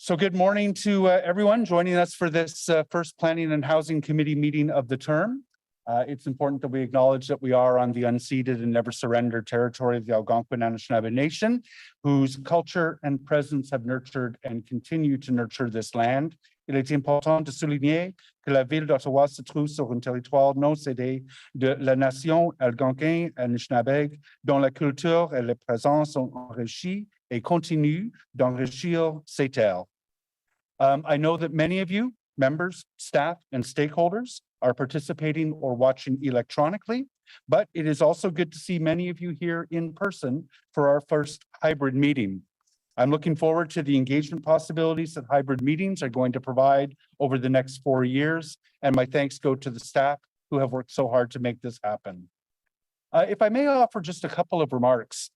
So good morning to everyone joining us for this first Planning and Housing Committee meeting of the term. It's important that we acknowledge that we are on the unceded and never surrendered territory of the Algonquin Anishinaabe Nation, whose culture and presence have nurtured and continue to nurture this land. Il est important de souligner que la ville d'Ottawa se trouve sur un territoire non cédé de la nation algonquin Anishinaabe, dont la culture et la présence sont enrichies et continuent d'enrichir ces terres. I know that many of you, members, staff, and stakeholders, are participating or watching electronically, but it is also good to see many of you here in person for our first hybrid meeting. I'm looking forward to the engagement possibilities that hybrid meetings are going to provide over the next 4 years, and my thanks go to the staff who have worked so hard to make this happen. If I may offer just a couple of remarks,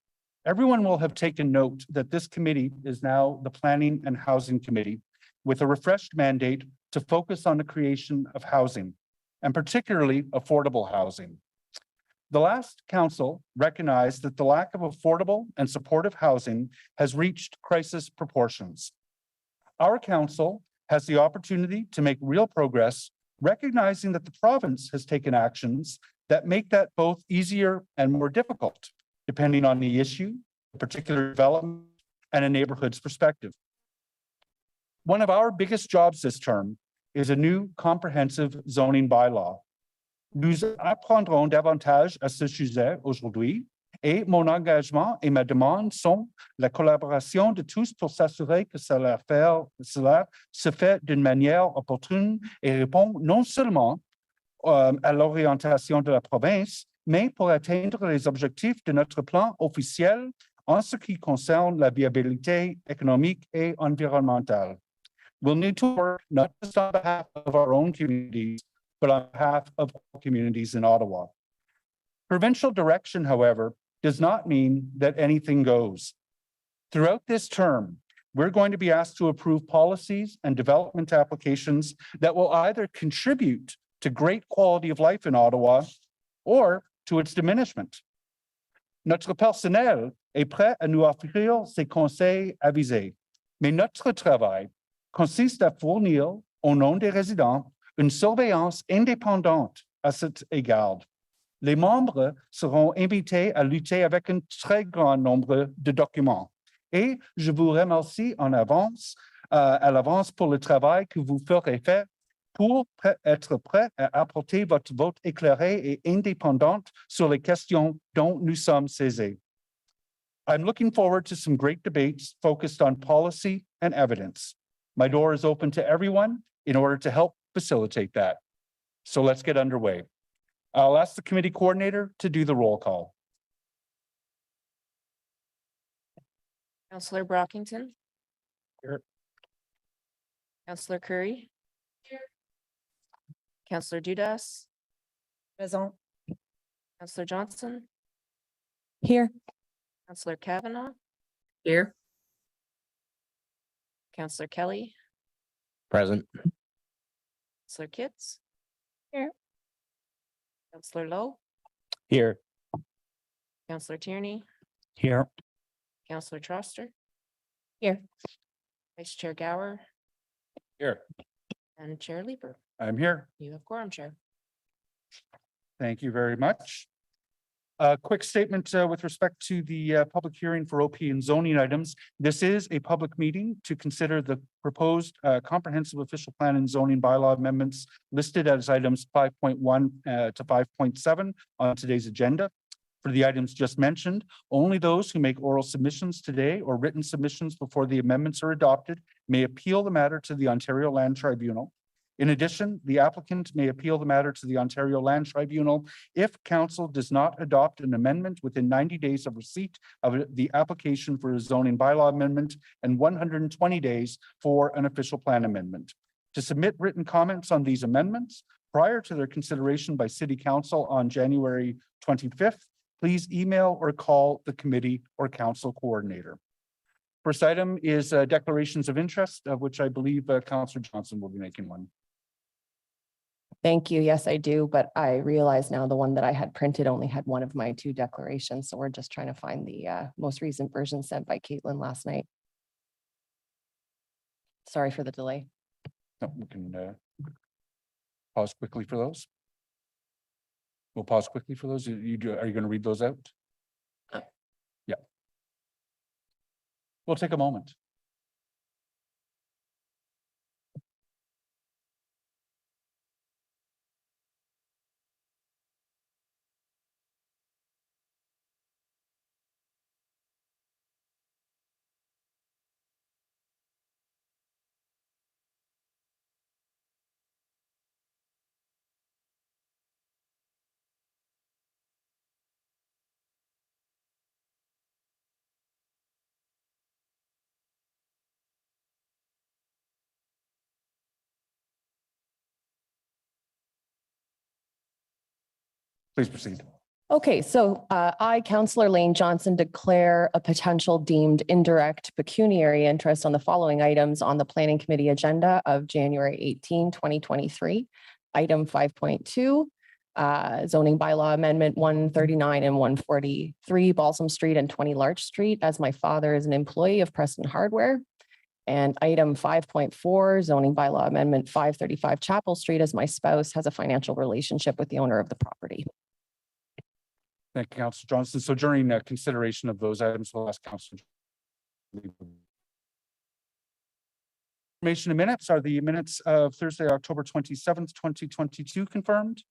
everyone will have taken note that this committee is now the Planning and Housing Committee, with a refreshed mandate to focus on the creation of housing, and particularly affordable housing. The last council recognized that the lack of affordable and supportive housing has reached crisis proportions. Our council has the opportunity to make real progress, recognizing that the province has taken actions that make that both easier and more difficult, depending on the issue, a particular development, and a neighborhood's perspective. One of our biggest jobs this term is a new comprehensive zoning bylaw. Nous apprendrons davantage à ce sujet aujourd'hui et mon engagement et ma demande sont la collaboration de tous pour s'assurer que cela se fait d'une manière opportune et répond non seulement à l'orientation de la province, mais pour atteindre les objectifs de notre plan officiel en ce qui concerne la viabilité économique et environnementale. We'll need to work not just on behalf of our own communities, but on behalf of all communities in Ottawa. Provincial direction, however, does not mean that anything goes. Throughout this term, we're going to be asked to approve policies and development applications that will either contribute to great quality of life in Ottawa or to its diminishment. Notre personnel est prêt à nous offrir ses conseils avisés, mais notre travail consiste à fournir, au nom des résidents, une surveillance indépendante à cet égard. Les membres seront invités à lutter avec un très grand nombre de documents. Et je vous remercie en avance, à l'avance pour le travail que vous ferez fait pour être prêt à apporter votre vote éclairé et indépendant sur les questions dont nous sommes saisis. I'm looking forward to some great debates focused on policy and evidence. My door is open to everyone in order to help facilitate that. So let's get underway. I'll ask the committee coordinator to do the roll call. Councillor Brockington. Here. Councillor Curry. Here. Councillor Dudas. Present. Councillor Johnson. Here. Councillor Kavanaugh. Here. Councillor Kelly. Present. Councillor Kitts. Here. Councillor Lowe. Here. Councillor Tierney. Here. Councillor Troster. Here. Vice Chair Gower. Here. And Chair Leeper. I'm here. You have quorum, Chair. Thank you very much. A quick statement with respect to the public hearing for OP and zoning items. This is a public meeting to consider the proposed comprehensive official plan and zoning bylaw amendments listed as items 5.1 to 5.7 on today's agenda. For the items just mentioned, only those who make oral submissions today or written submissions before the amendments are adopted may appeal the matter to the Ontario Land Tribunal. In addition, the applicant may appeal the matter to the Ontario Land Tribunal if council does not adopt an amendment within 90 days of receipt of the application for a zoning bylaw amendment and 120 days for an official plan amendment. To submit written comments on these amendments prior to their consideration by City Council on January 25th, please email or call the committee or council coordinator. First item is declarations of interest, of which I believe Councillor Johnson will be making one. Thank you. Yes, I do. But I realize now the one that I had printed only had one of my 2 declarations. So we're just trying to find the most recent version sent by Caitlin last night. Sorry for the delay. No, we can pause quickly for those. We'll pause quickly for those. Are you going to read those out? Yeah. We'll take a moment. Please proceed. Okay, so I, Councillor Lane Johnson, declare a potential deemed indirect pecuniary interest on the following items on the Planning Committee agenda of January 18, 2023. Item 5.2, zoning bylaw amendment 139 and 143 Balsam Street and 20 Larch Street, as my father is an employee of Preston Hardware. And item 5.4, zoning bylaw amendment 535 Chapel Street, as my spouse has a financial relationship with the owner of the property. Thank you, Councillor Johnson. So during consideration of those items, we'll ask Councillor. Information and minutes are the minutes of Thursday, October 27th, 2022 confirmed.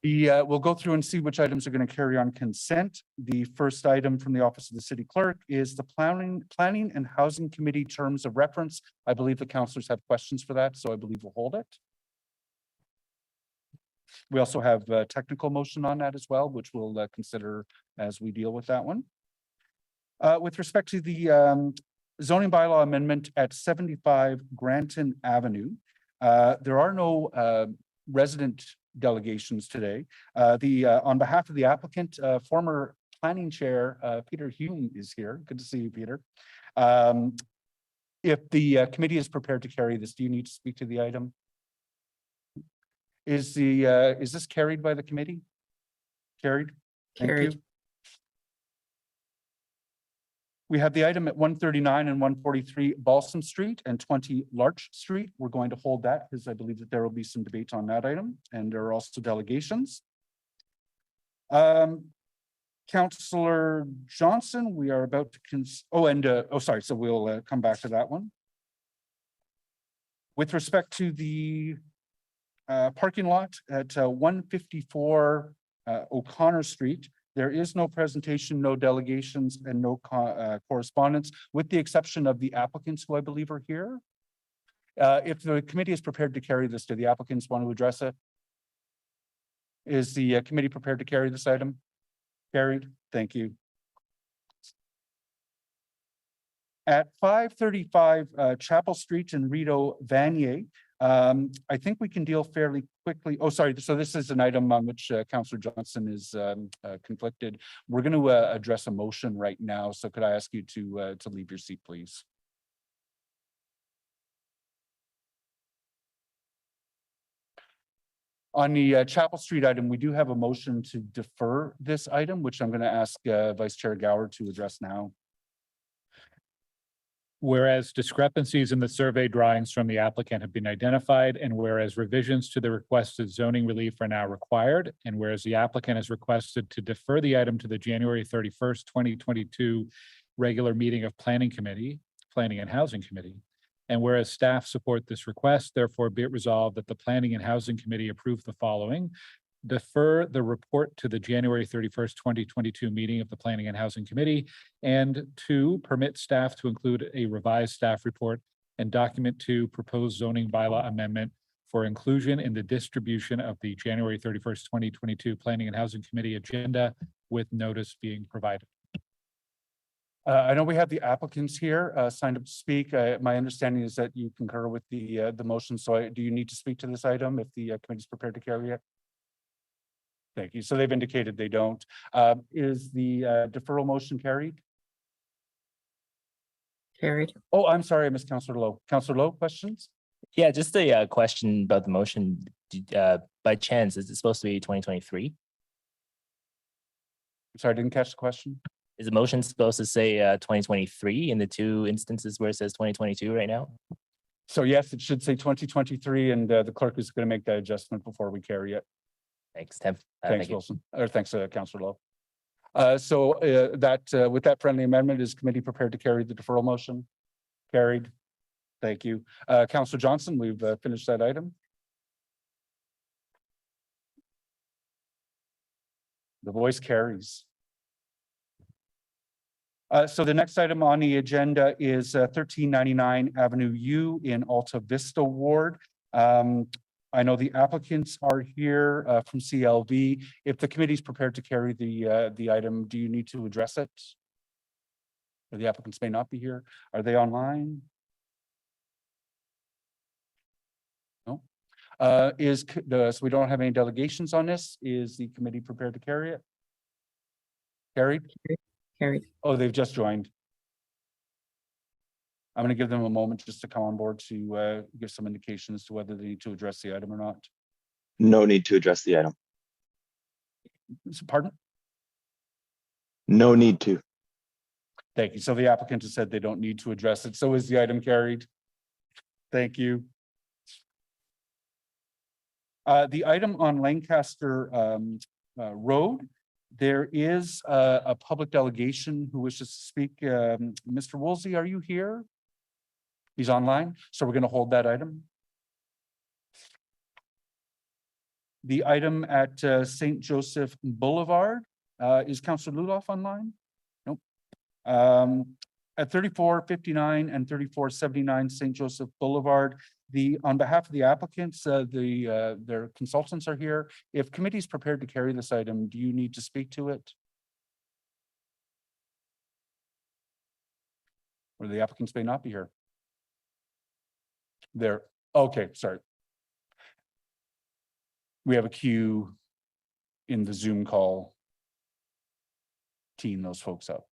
We'll go through and see which items are going to carry on consent. The first item from the Office of the City Clerk is the Planning and Housing Committee terms of reference. I believe the councillors have questions for that, so I believe we'll hold it. We also have a technical motion on that as well, which we'll consider as we deal with that one. With respect to the zoning bylaw amendment at 75 Granton Avenue, there are no resident delegations today. On behalf of the applicant, former planning chair, Peter Hume is here. Good to see you, Peter. If the committee is prepared to carry this, do you need to speak to the item? Is this carried by the committee? Carried? Thank you. We have the item at 139 and 143 Balsam Street and 20 Larch Street. We're going to hold that because I believe that there will be some debate on that item, and there are also delegations. Councillor Johnson, we are about to sorry, so we'll come back to that one. With respect to the parking lot at 154 O'Connor Street, there is no presentation, no delegations, and no correspondence, with the exception of the applicants who I believe are here. If the committee is prepared to carry this, do the applicants want to address it? Is the committee prepared to carry this item? Carried. Thank you. At 535 Chapel Street in Rideau Vanier, I think we can deal fairly quickly. Oh, sorry. So this is an item on which Councillor Johnson is conflicted. We're going to address a motion right now. So could I ask you to leave your seat, please? On the Chapel Street item, we do have a motion to defer this item, which I'm going to ask Vice Chair Gower to address now. Whereas discrepancies in the survey drawings from the applicant have been identified, and whereas revisions to the requested zoning relief are now required, and whereas the applicant has requested to defer the item to the January 31st, 2022 regular meeting of Planning and Housing Committee, and whereas staff support this request, therefore be it resolved that the Planning and Housing Committee approve the following: defer the report to the January 31st, 2022 meeting of the Planning and Housing Committee, and 2, permit staff to include a revised staff report and document 2 proposed zoning bylaw amendment for inclusion in the distribution of the January 31st, 2022 Planning and Housing Committee agenda, with notice being provided. I know we have the applicants here signed up to speak. My understanding is that you concur with the motion. So do you need to speak to this item if the committee is prepared to carry it? Thank you. So they've indicated they don't. Is the deferral motion carried? Carried. Oh, I'm sorry, I missed Councillor Lowe. Councillor Lowe, questions? Yeah, just a question about the motion. By chance, is it supposed to be 2023? Sorry, I didn't catch the question. Is the motion supposed to say 2023 in the two instances where it says 2022 right now? So yes, it should say 2023, and the clerk is going to make that adjustment before we carry it. Thanks, Tim. Thanks, Thank you. Wilson, or thanks, Councillor Lowe. With that friendly amendment, is committee prepared to carry the deferral motion? Carried. Thank you. Councillor Johnson, we've finished that item. The voice carries. So the next item on the agenda is 1399 Avenue U in Alta Vista Ward. I know the applicants are here from CLV. If the committee is prepared to carry the item, do you need to address it? Or the applicants may not be here. Are they online? No. So we don't have any delegations on this. Is the committee prepared to carry it? Carried? Carried. Oh, they've just joined. I'm going to give them a moment just to come on board to give some indication as to whether they need to address the item or not. No need to address the item. Pardon? No need to. Thank you. So the applicant has said they don't need to address it. So is the item carried? Thank you. The item on Lancaster Road, there is a public delegation who wishes to speak. Mr. Woolsey, are you here? He's online, so we're going to hold that item. The item at St. Joseph Boulevard, is Councillor Luloff online? Nope. At 3459 and 3479 St. Joseph Boulevard, on behalf of the applicants, their consultants are here. If committee is prepared to carry this item, do you need to speak to it? Or the applicants may not be here. There. Okay, sorry. We have a queue in the Zoom call. Team those folks up.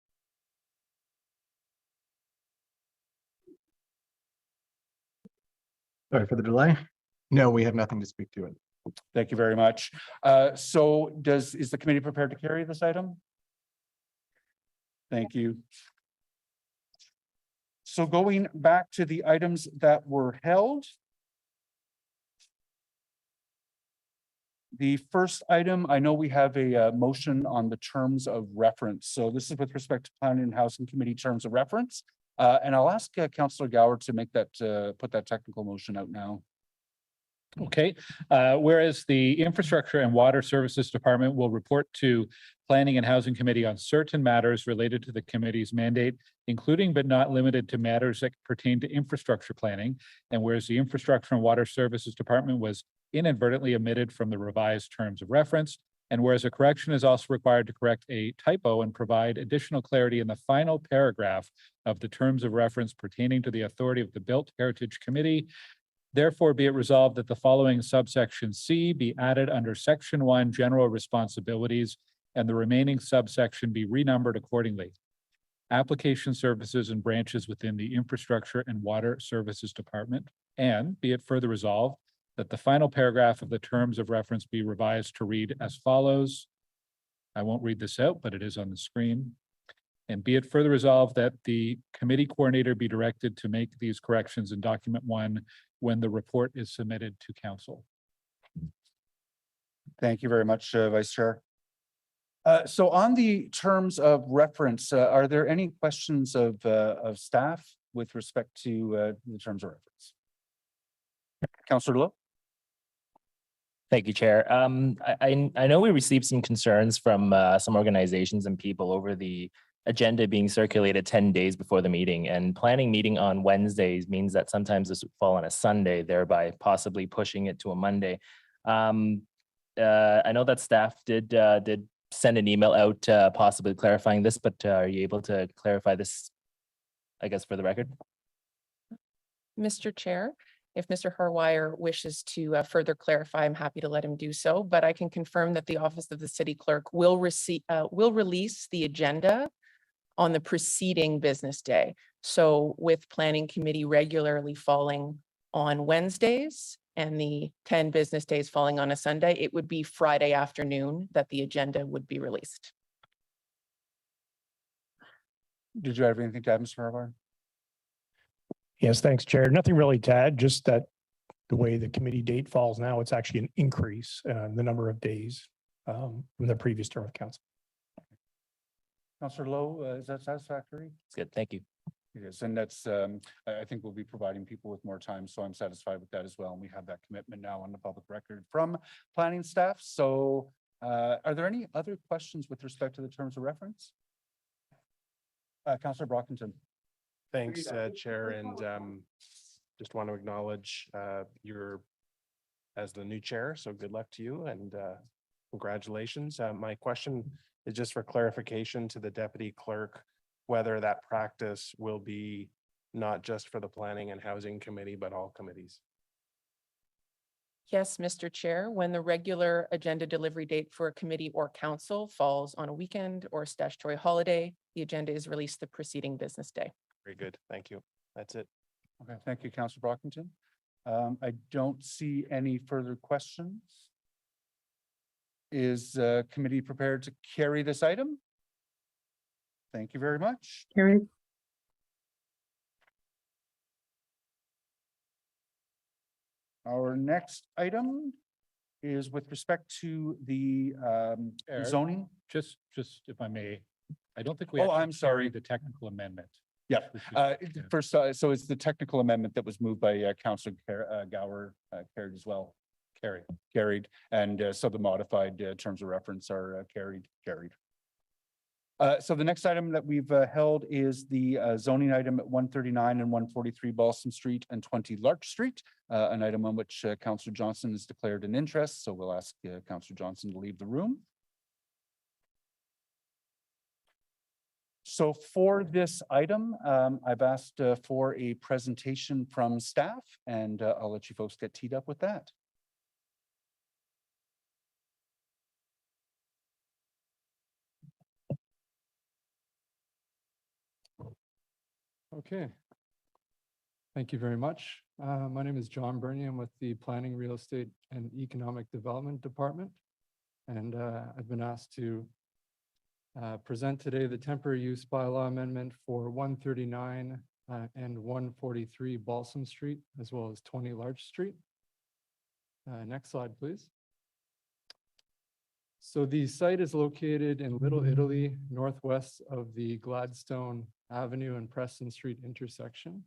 Sorry for the delay. No, we have nothing to speak to it. Thank you very much. So is the committee prepared to carry this item? Thank you. So going back to the items that were held. The first item, I know we have a motion on the terms of reference. So this is with respect to Planning and Housing Committee terms of reference. And I'll ask Councillor Gower to make that, put that technical motion out now. Okay, whereas the Infrastructure and Water Services Department will report to Planning and Housing Committee on certain matters related to the committee's mandate, including but not limited to matters that pertain to infrastructure planning. And whereas the Infrastructure and Water Services Department was inadvertently omitted from the revised terms of reference, and whereas a correction is also required to correct a typo and provide additional clarity in the final paragraph of the terms of reference pertaining to the authority of the Built Heritage Committee, therefore be it resolved that the following subsection C be added under section 1 general responsibilities and the remaining subsection be renumbered accordingly. Application services and branches within the Infrastructure and Water Services Department, and be it further resolved that the final paragraph of the terms of reference be revised to read as follows. I won't read this out, but it is on the screen. And be it further resolved that the committee coordinator be directed to make these corrections in document 1 when the report is submitted to council. Thank you very much, Vice Chair. So on the terms of reference, are there any questions of staff with respect to the terms of reference? Councillor Lowe? Thank you, Chair. I know we received some concerns from some organizations and people over the agenda being circulated 10 days before the meeting, and planning meeting on Wednesdays means that sometimes this would fall on a Sunday, thereby possibly pushing it to a Monday. I know that staff did send an email out possibly clarifying this, but are you able to clarify this, I guess, for the record? Mr. Chair, if Mr. Harwire wishes to further clarify, I'm happy to let him do so, but I can confirm that the Office of the City Clerk will release the agenda on the preceding business day. So with Planning Committee regularly falling on Wednesdays and the 10 business days falling on a Sunday, it would be Friday afternoon that the agenda would be released. Did you have anything to add, Mr. Harbar? Yes, thanks, Chair. Nothing really to add, just that the way the committee date falls now, it's actually an increase in the number of days from the previous term of council. Councillor Lowe, is that satisfactory? It's good. Thank you. It is, and that's, I think we'll be providing people with more time, so I'm satisfied with that as well. And we have that commitment now on the public record from planning staff. So are there any other questions with respect to the terms of reference? Councillor Brockington. Thanks, Chair, and just want to acknowledge your as the new chair. So good luck to you and congratulations. My question is just for clarification to the deputy clerk, whether that practice will be not just for the Planning and Housing Committee, but all committees. Yes, Mr. Chair, when the regular agenda delivery date for a committee or council falls on a weekend or statutory holiday, the agenda is released the preceding business day. Very good. Thank you. That's it. Okay, thank you, Councillor Brockington. I don't see any further questions. Is committee prepared to carry this item? Thank you very much. Carried. Our next item is with respect to the Eric, zoning. Just if I may, I don't think we. Oh, actually I'm sorry. carried the technical amendment. Yeah, which is- yeah. first, so it's the technical amendment that was moved by Councillor Gower, carried as well. Carried, and so the modified terms of reference are carried. So the next item that we've held is the zoning item at 139 and 143 Balsam Street and 20 Larch Street, an item on which Councillor Johnson has declared an interest. So we'll ask Councillor Johnson to leave the room. So for this item, I've asked for a presentation from staff, and I'll let you folks get teed up with that. Okay. Thank you very much. My name is John Burney. I'm with the Planning, Real Estate and Economic Development Department. And I've been asked to present today the temporary use bylaw amendment for 139 and 143 Balsam Street, as well as 20 Larch Street. Next slide, please. So the site is located in Little Italy, northwest of the Gladstone Avenue and Preston Street intersection.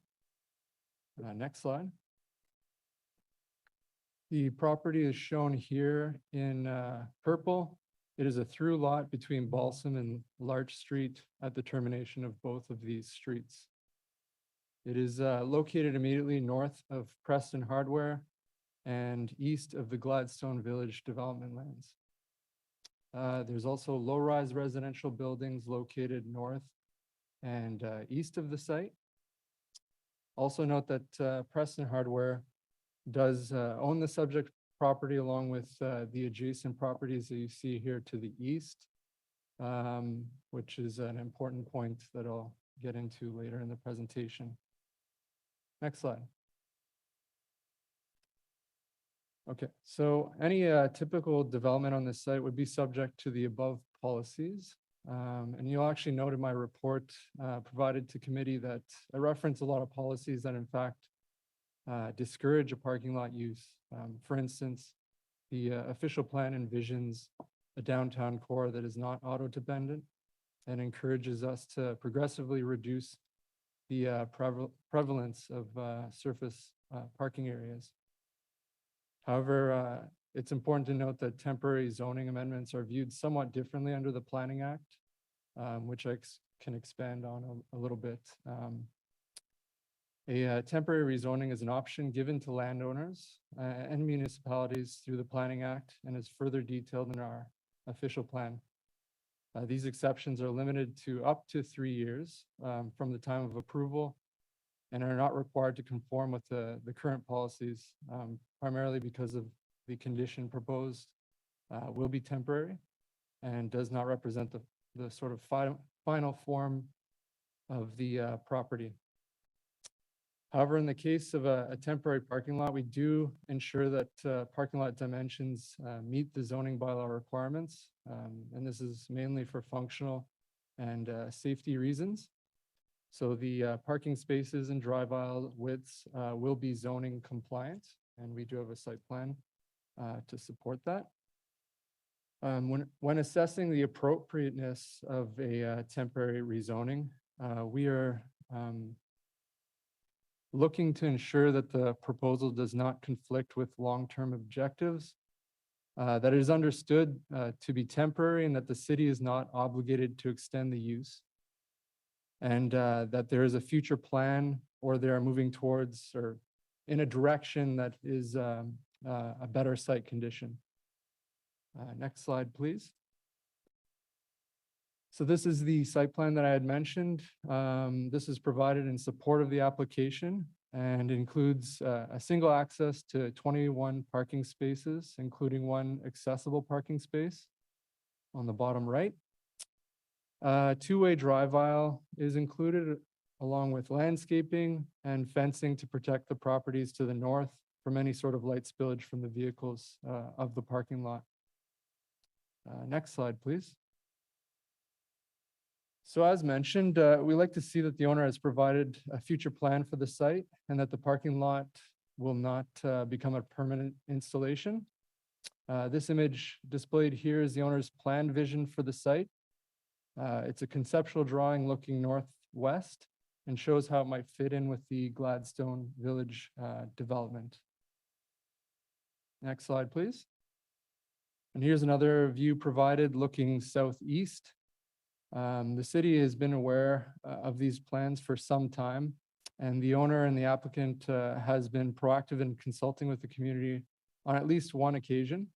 Next slide. The property is shown here in purple. It is a through lot between Balsam and Larch Street at the termination of both of these streets. It is located immediately north of Preston Hardware and east of the Gladstone Village development lands. There's also low-rise residential buildings located north and east of the site. Also note that Preston Hardware does own the subject property along with the adjacent properties that you see here to the east, which is an important point that I'll get into later in the presentation. Next slide. Okay, so any typical development on this site would be subject to the above policies. And you'll actually note in my report provided to committee that I reference a lot of policies that in fact discourage a parking lot use. For instance, the official plan envisions a downtown core that is not auto-dependent and encourages us to progressively reduce the prevalence of surface parking areas. However, it's important to note that temporary zoning amendments are viewed somewhat differently under the Planning Act, which I can expand on a little bit. A temporary rezoning is an option given to landowners and municipalities through the Planning Act and is further detailed in our official plan. These exceptions are limited to up to 3 years from the time of approval and are not required to conform with the current policies, primarily because of the condition proposed will be temporary and does not represent the sort of final form of the property. However, in the case of a temporary parking lot, we do ensure that parking lot dimensions meet the zoning bylaw requirements. And this is mainly for functional and safety reasons. So the parking spaces and drive aisle widths will be zoning compliant, and we do have a site plan to support that. When assessing the appropriateness of a temporary rezoning, we are looking to ensure that the proposal does not conflict with long-term objectives, that it is understood to be temporary and that the city is not obligated to extend the use, and that there is a future plan or they are moving towards or in a direction that is a better site condition. Next slide, please. So this is the site plan that I had mentioned. This is provided in support of the application and includes a single access to 21 parking spaces, including one accessible parking space on the bottom right. Two-way drive aisle is included along with landscaping and fencing to protect the properties to the north from any sort of light spillage from the vehicles of the parking lot. Next slide, please. So as mentioned, we like to see that the owner has provided a future plan for the site and that the parking lot will not become a permanent installation. This image displayed here is the owner's planned vision for the site. It's a conceptual drawing looking northwest and shows how it might fit in with the Gladstone Village development. Next slide, please. And here's another view provided looking southeast. The city has been aware of these plans for some time, and the owner and the applicant has been proactive in consulting with the community on at least one occasion.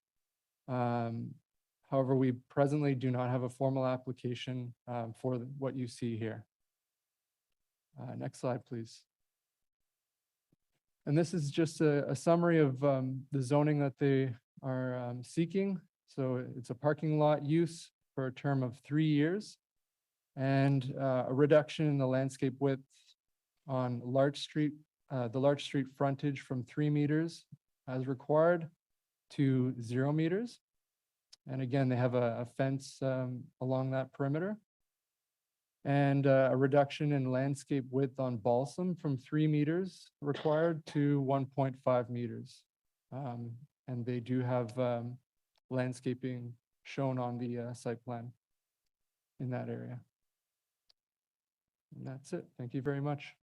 However, we presently do not have a formal application for what you see here. Next slide, please. And this is just a summary of the zoning that they are seeking. So it's a parking lot use for a term of 3 years and a reduction in the landscape width on Larch Street, the Larch Street frontage from 3 meters as required to 0 meters. And again, they have a fence along that perimeter. And a reduction in landscape width on Balsam from 3 meters required to 1.5 meters. And they do have landscaping shown on the site plan in that area. And that's it. Thank you very much.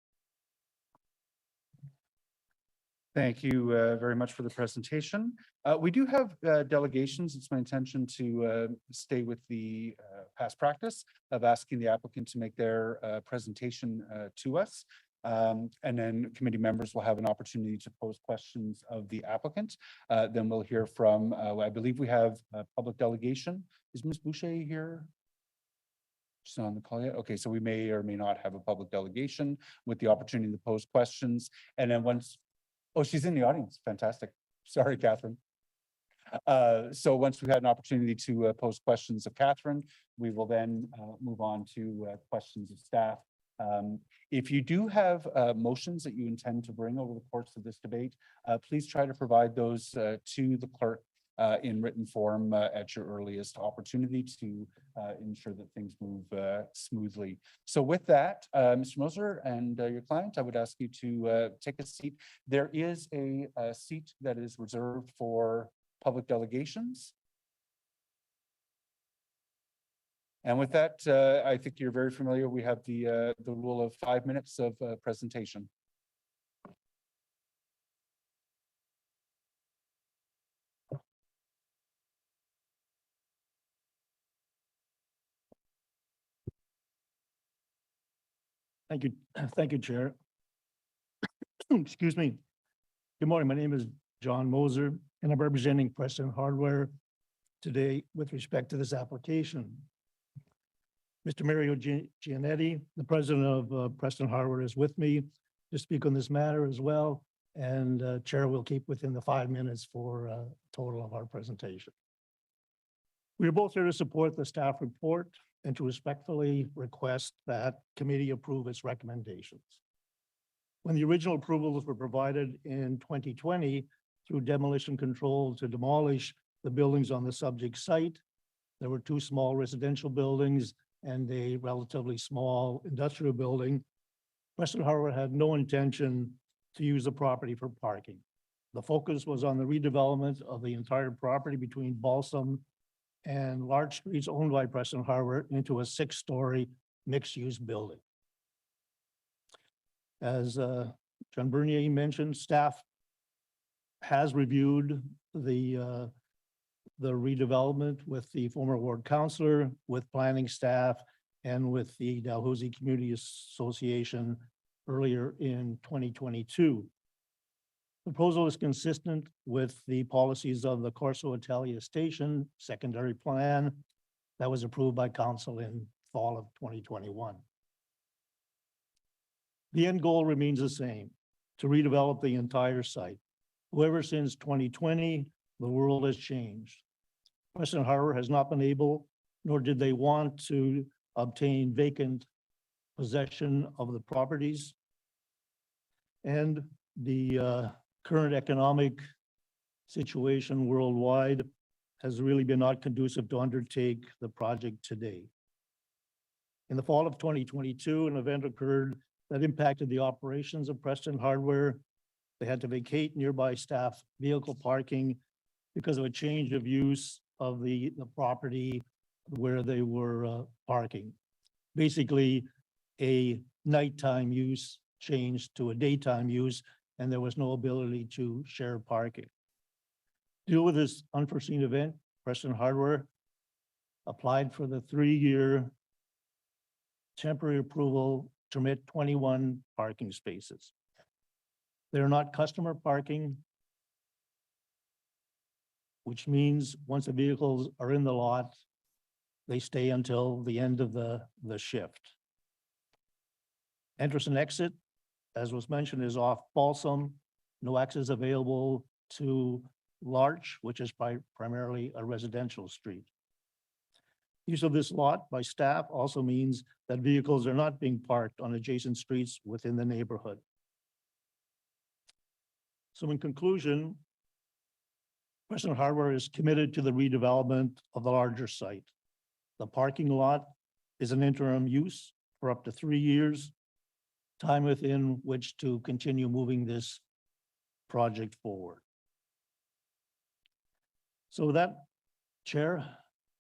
Thank you very much for the presentation. We do have delegations. It's my intention to stay with the past practice of asking the applicant to make their presentation to us. And then committee members will have an opportunity to pose questions of the applicant. Then we'll hear from, I believe we have a public delegation. Is Ms. Boucher here? She's not on the call yet. Okay, so we may or may not have a public delegation with the opportunity to pose questions. And then once, oh, she's in the audience. Fantastic. Sorry, Catherine. So once we've had an opportunity to pose questions of Catherine, we will then move on to questions of staff. If you do have motions that you intend to bring over the course of this debate, please try to provide those to the clerk in written form at your earliest opportunity to ensure that things move smoothly. So with that, Mr. Moser and your client, I would ask you to take a seat. There is a seat that is reserved for public delegations. And with that, I think you're very familiar. We have the rule of 5 minutes of presentation. Thank you, Chair. Excuse me. Good morning. My name is John Moser, and I'm representing Preston Hardware today with respect to this application. Mr. Mario Giannetti, the president of Preston Hardware, is with me to speak on this matter as well. And Chair will keep within the 5 minutes for total of our presentation. We are both here to support the staff report and to respectfully request that committee approve its recommendations. When the original approvals were provided in 2020 through demolition control to demolish the buildings on the subject site, there were 2 small residential buildings and a relatively small industrial building Preston Harbor had no intention to use the property for parking. The focus was on the redevelopment of the entire property between Balsam and large streets owned by Preston Harbor into a 6-story mixed-use building. As John Bernier mentioned, staff has reviewed the redevelopment with the former ward councillor, with planning staff, and with the Dalhousie Community Association earlier in 2022. The proposal is consistent with the policies of the Corso Italia Station secondary plan that was approved by council in fall of 2021. The end goal remains the same, to redevelop the entire site. However, since 2020, the world has changed. Preston Harbor has not been able, nor did they want to obtain vacant possession of the properties. And the current economic situation worldwide has really been not conducive to undertake the project today. In the fall of 2022, an event occurred that impacted the operations of Preston Hardware. They had to vacate nearby staff vehicle parking because of a change of use of the property where they were parking. Basically, a nighttime use changed to a daytime use, and there was no ability to share parking. To deal with this unforeseen event, Preston Hardware applied for the 3-year temporary approval to permit 21 parking spaces. They're not customer parking, which means once the vehicles are in the lot, they stay until the end of the shift. Entrance and exit, as was mentioned, is off Balsam. No access available to Larch, which is primarily a residential street. Use of this lot by staff also means that vehicles are not being parked on adjacent streets within the neighborhood. So in conclusion, Preston Hardware is committed to the redevelopment of the larger site. The parking lot is an interim use for up to 3 years, time within which to continue moving this project forward. So with that, Chair,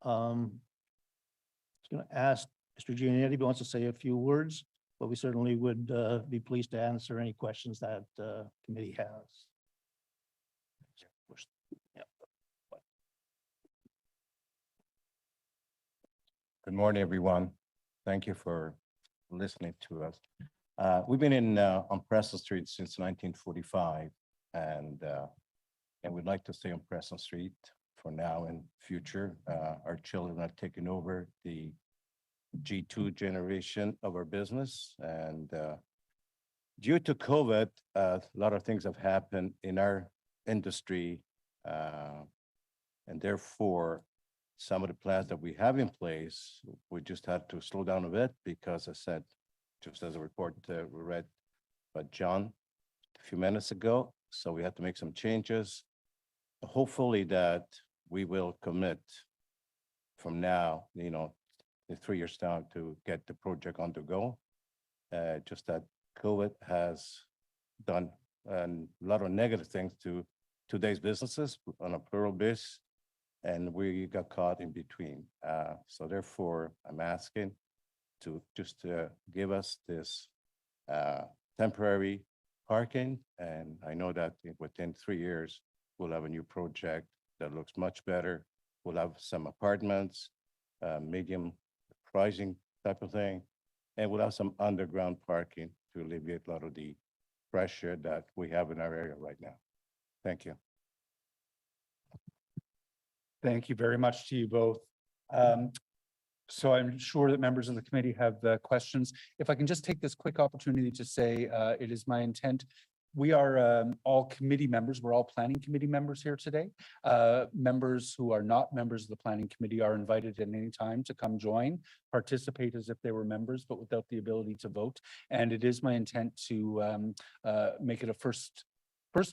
I'm going to ask Mr. Giannetti if he wants to say a few words, but we certainly would be pleased to answer any questions that the committee has. Good morning, everyone. Thank you for listening to us. We've been on Preston Street since 1945, and we'd like to stay on Preston Street for now and future. Our children are taking over the G2 generation of our business, and due to COVID, a lot of things have happened in our industry, and therefore, some of the plans that we have in place, we just had to slow down a bit because I said, just as a report we read by John a few minutes ago, so we had to make some changes. Hopefully that we will commit from now, in 3 years down to get the project on the go. Just that COVID has done a lot of negative things to today's businesses on a plural basis, and we got caught in between. So therefore, I'm asking to just give us this temporary parking. And I know that within 3 years, we'll have a new project that looks much better. We'll have some apartments, medium pricing type of thing, and we'll have some underground parking to alleviate a lot of the pressure that we have in our area right now. Thank you. Thank you very much to you both. So I'm sure that members of the committee have questions. If I can just take this quick opportunity to say, it is my intent. We are all committee members. We're all planning committee members here today. Members who are not members of the planning committee are invited at any time to come join, participate as if they were members, but without the ability to vote. And it is my intent to make it a first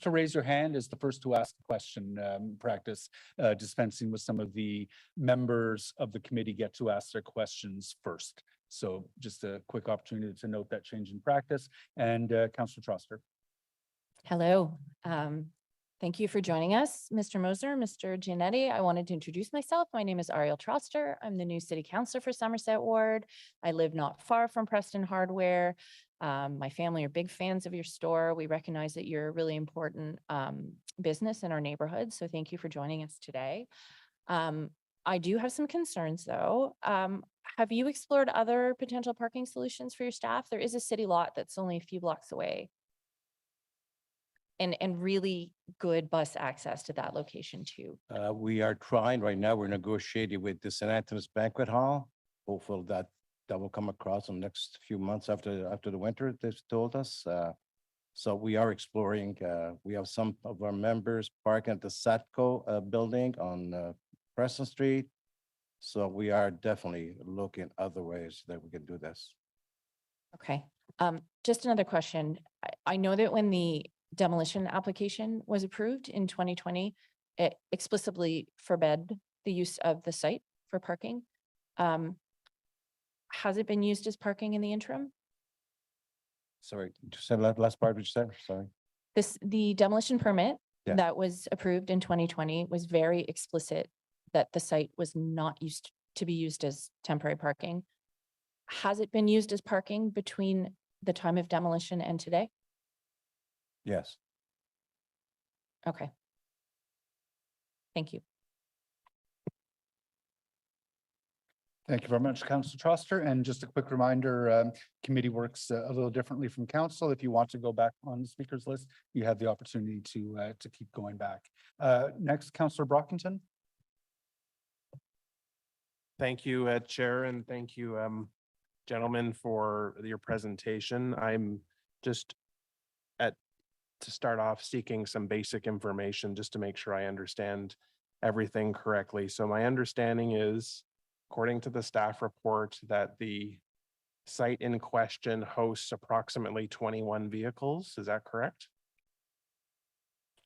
to raise your hand is the first to ask the question practice, dispensing with some of the members of the committee get to ask their questions first. So just a quick opportunity to note that change in practice. And Councillor Troster. Hello. Thank you for joining us, Mr. Moser, Mr. Giannetti. I wanted to introduce myself. My name is Ariel Troster. I'm the new city councillor for Somerset Ward. I live not far from Preston Hardware. My family are big fans of your store. We recognize that you're a really important business in our neighborhood. So thank you for joining us today. I do have some concerns though. Have you explored other potential parking solutions for your staff? There is a city lot that's only a few blocks away. And really good bus access to that location too. We are trying right now, we're negotiating with the St. Anthony's Banquet Hall. Hopefully that will come across in the next few months after the winter, they've told us. So we are exploring, we have some of our members parking at the Satco building on Preston Street. So we are definitely looking other ways that we can do this. Okay, just another question. I know that when the demolition application was approved in 2020, it explicitly forbade the use of the site for parking. Has it been used as parking in the interim? Sorry, just say that last part, what you said, sorry. The demolition permit Yeah. that was approved in 2020 was very explicit that the site was not used to be used as temporary parking. Has it been used as parking between the time of demolition and today? Yes. Okay. Thank you. Thank you very much, Councillor Troster. And just a quick reminder, committee works a little differently from council. If you want to go back on the speakers list, you have the opportunity to keep going back. Next, Councillor Brockington. Thank you, Chair, and thank you, gentlemen, for your presentation. I'm just to start off seeking some basic information just to make sure I understand everything correctly. So my understanding is, according to the staff report, that the site in question hosts approximately 21 vehicles. Is that correct?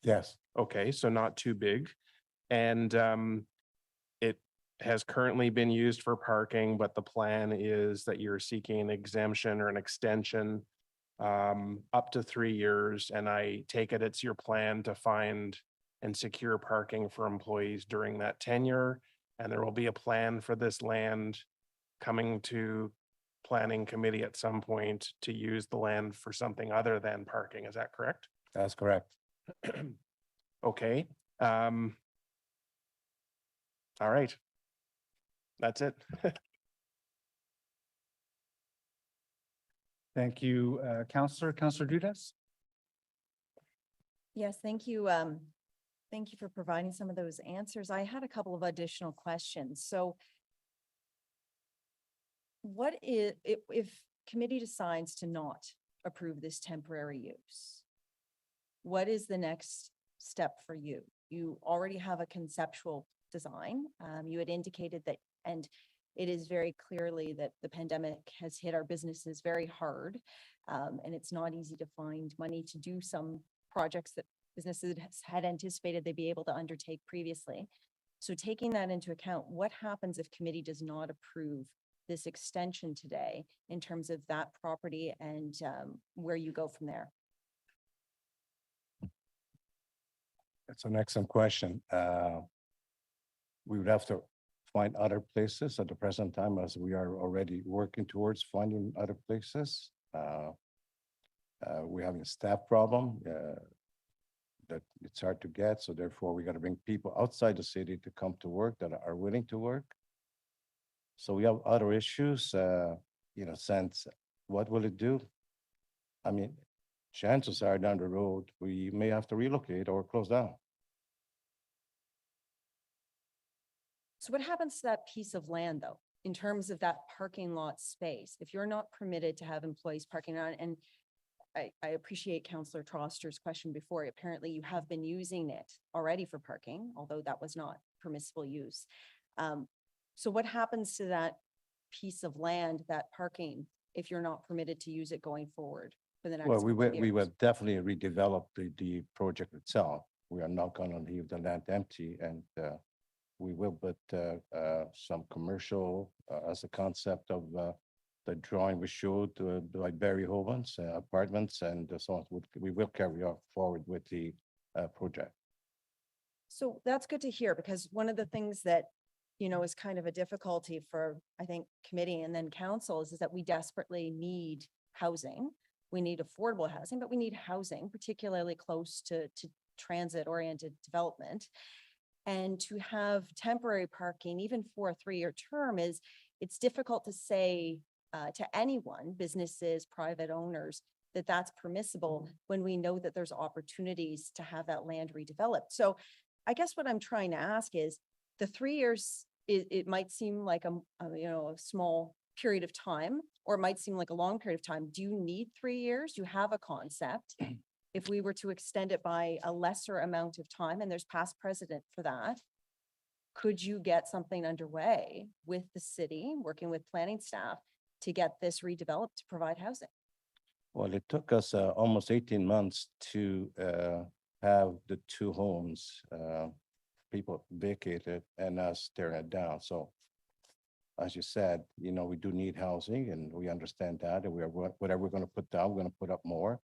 Yes. Okay, so not too big. And it has currently been used for parking, but the plan is that you're seeking an exemption or an extension up to 3 years. And I take it it's your plan to find and secure parking for employees during that tenure. And there will be a plan for this land coming to planning committee at some point to use the land for something other than parking. Is that correct? That's correct. Okay. All right. That's it. Thank you, Councillor. Councillor Dudas. Yes, thank you. Thank you for providing some of those answers. I had a couple of additional questions. So what if committee decides to not approve this temporary use? What is the next step for you? You already have a conceptual design. You had indicated that, and it is very clearly that the pandemic has hit our businesses very hard. And it's not easy to find money to do some projects that businesses had anticipated they'd be able to undertake previously. So taking that into account, what happens if committee does not approve this extension today in terms of that property and where you go from there? That's an excellent question. We would have to find other places at the present time, as we are already working towards finding other places. We're having a staff problem that it's hard to get. So therefore, we got to bring people outside the city to come to work that are willing to work. So we have other issues, since what will it do? I mean, chances are down the road, we may have to relocate or close down. So what happens to that piece of land though, in terms of that parking lot space? If you're not permitted to have employees parking on, and I appreciate Councillor Troster's question before, apparently you have been using it already for parking, although that was not permissible use. So what happens to that piece of land, that parking, if you're not permitted to use it going forward for the next? Well, we couple of will years? definitely redevelop the project itself. We are not going to leave the land empty, and we will put some commercial as a concept of the drawing we showed, like Barry Hoban's apartments and so on. We will carry on forward with the project. So that's good to hear, because one of the things that, you know, is kind of a difficulty for, I think, committee and then council is that we desperately need housing. We need affordable housing, but we need housing, particularly close to transit-oriented development. And to have temporary parking, even for a 3-year term, it's difficult to say to anyone, businesses, private owners, that that's permissible when we know that there's opportunities to have that land redeveloped. So I guess what I'm trying to ask is, the 3 years, it might seem like a small period of time, or it might seem like a long period of time. Do you need 3 years? Do you have a concept? If we were to extend it by a lesser amount of time, and there's past precedent for that, could you get something underway with the city, working with planning staff, to get this redeveloped to provide housing? Well, it took us almost 18 months to have the 2 homes, people vacated and us tearing it down. So as you said, you know, we do need housing and we understand that. And whatever we're going to put down, we're going to put up more.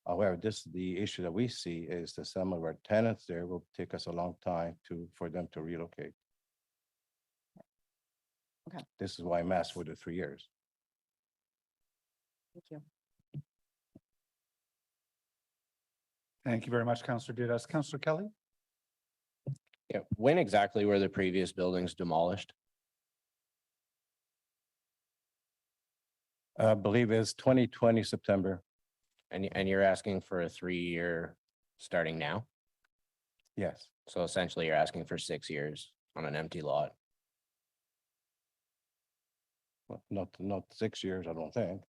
However, the issue that we see is that some of our tenants there will take us a long time for them to relocate. Okay. This is why I'm asked for the 3 years. Thank you. Thank you very much, Councillor Diaz. Councillor Kelly? Yeah, when exactly were the previous buildings demolished? I believe it's 2020 September. And you're asking for a 3-year starting now? Yes. So essentially you're asking for 6 years on an empty lot. Well, not 6 years, I don't think.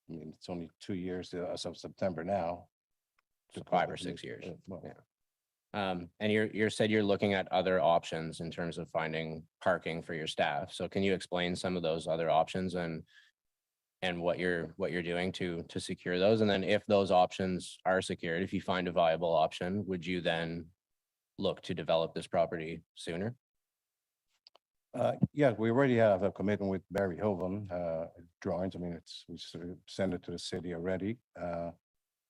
I mean, it's only 2 years as of September now. So 5 or 6 years. Well, Yeah. And you said you're looking at other options in terms of finding parking for your staff. So can you explain some of those other options and what you're doing to secure those? And then if those options are secured, if you find a viable option, would you then look to develop this property sooner? Yeah, we already have a commitment with Barry Hovan, drawings. I mean, we sort of sent it to the city already.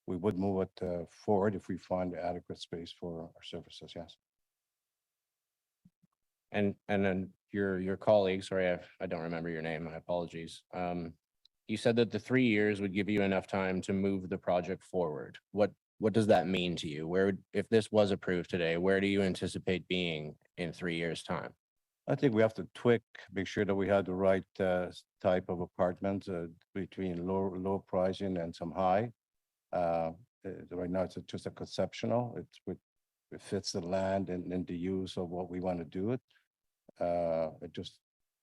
We would move it forward if we find adequate space for our services, yes. And then your colleague, sorry, I don't remember your name, my apologies. You said that the 3 years would give you enough time to move the project forward. What does that mean to you? If this was approved today, where do you anticipate being in 3 years' time? I think we have to make sure that we have the right type of apartments between low pricing and some high. Right now, it's just a conceptual. It fits the land and the use of what we want to do it. It just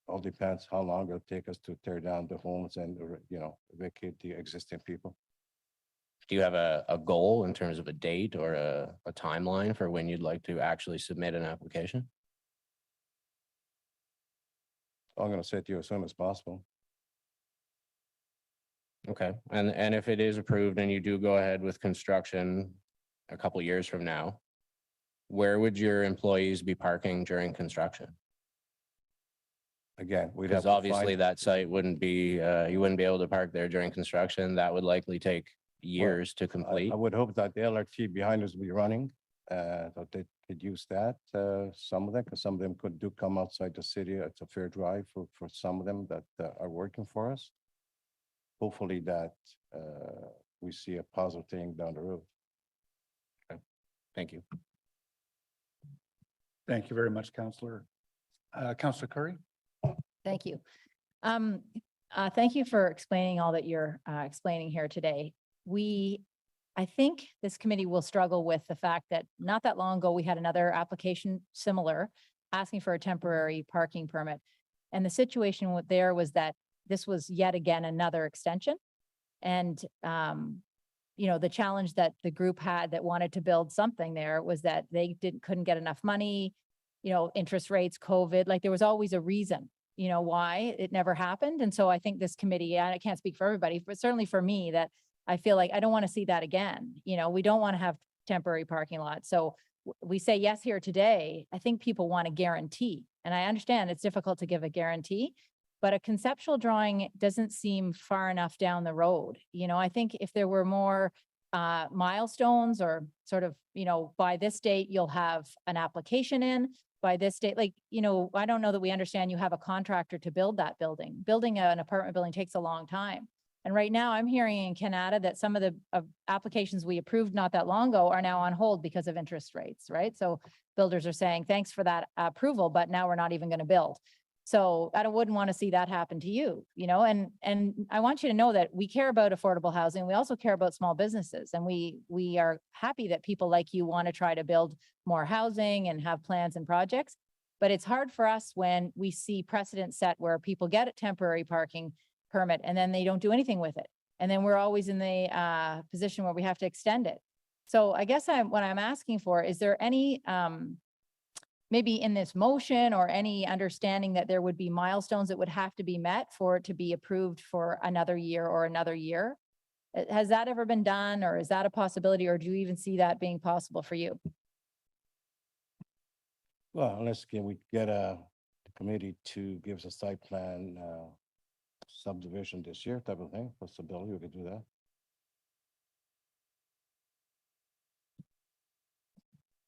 all depends how long it'll take us to tear down the homes and, you know, vacate the existing people. Do you have a goal in terms of a date or a timeline for when you'd like to actually submit an application? I'm going to say to you as soon as possible. Okay, and if it is approved and you do go ahead with construction a couple years from now, where would your employees be parking during construction? Again, we'd have Because to obviously find, that site wouldn't be, you wouldn't be able to park there during construction. That would likely take years to complete. I would hope that the LRT behind us will be running, that they could use that, some of them, because some of them do come outside the city. It's a fair drive for some of them that are working for us. Hopefully that we see a positive thing down the road. Okay. Thank you. Thank you very much, Councillor. Councillor Curry? Thank you. Thank you for explaining all that you're explaining here today. I think this committee will struggle with the fact that not that long ago, we had another application similar, asking for a temporary parking permit. And the situation there was that this was yet again another extension. And, you know, the challenge that the group had that wanted to build something there was that they couldn't get enough money, you know, interest rates, COVID, like there was always a reason, you know, why it never happened. And so I think this committee, and I can't speak for everybody, but certainly for me, that I feel like I don't want to see that again. You know, we don't want to have temporary parking lots. So we say yes here today. I think people want a guarantee. And I understand it's difficult to give a guarantee, but a conceptual drawing doesn't seem far enough down the road. You know, I think if there were more milestones or sort of, you know, by this date, you'll have an application in, by this date, like, you know, I don't know that we understand you have a contractor to build that building. Building an apartment building takes a long time. And right now I'm hearing in Canada that some of the applications we approved not that long ago are now on hold because of interest rates, right? So builders are saying, thanks for that approval, but now we're not even going to build. So I wouldn't want to see that happen to you, you know, and I want you to know that we care about affordable housing. We also care about small businesses, and we are happy that people like you want to try to build more housing and have plans and projects. But it's hard for us when we see precedent set where people get a temporary parking permit and then they don't do anything with it. And then we're always in the position where we have to extend it. So I guess what I'm asking for, is there any maybe in this motion or any understanding that there would be milestones that would have to be met for it to be approved for another year or another year? Has that ever been done, or is that a possibility, or do you even see that being possible for you? Well, unless we get the committee to give us a site plan subdivision this year type of thing, possibility we could do that.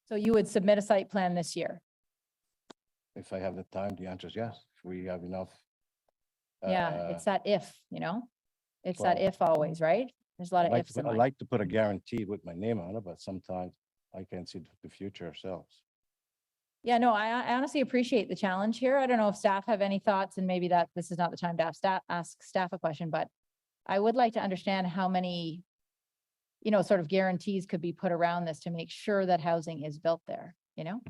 So you would submit a site plan this year? If I have the time, the answer is yes. If we have enough. Yeah, it's that if, you know, it's that well, if always, right? There's a lot of ifs in I life. like to put a guarantee with my name on it, but sometimes I can't see the future ourselves. Yeah, no, I honestly appreciate the challenge here. I don't know if staff have any thoughts, and maybe that this is not the time to ask staff a question, but I would like to understand how many, you know, sort of guarantees could be put around this to make sure that housing is built there, you know?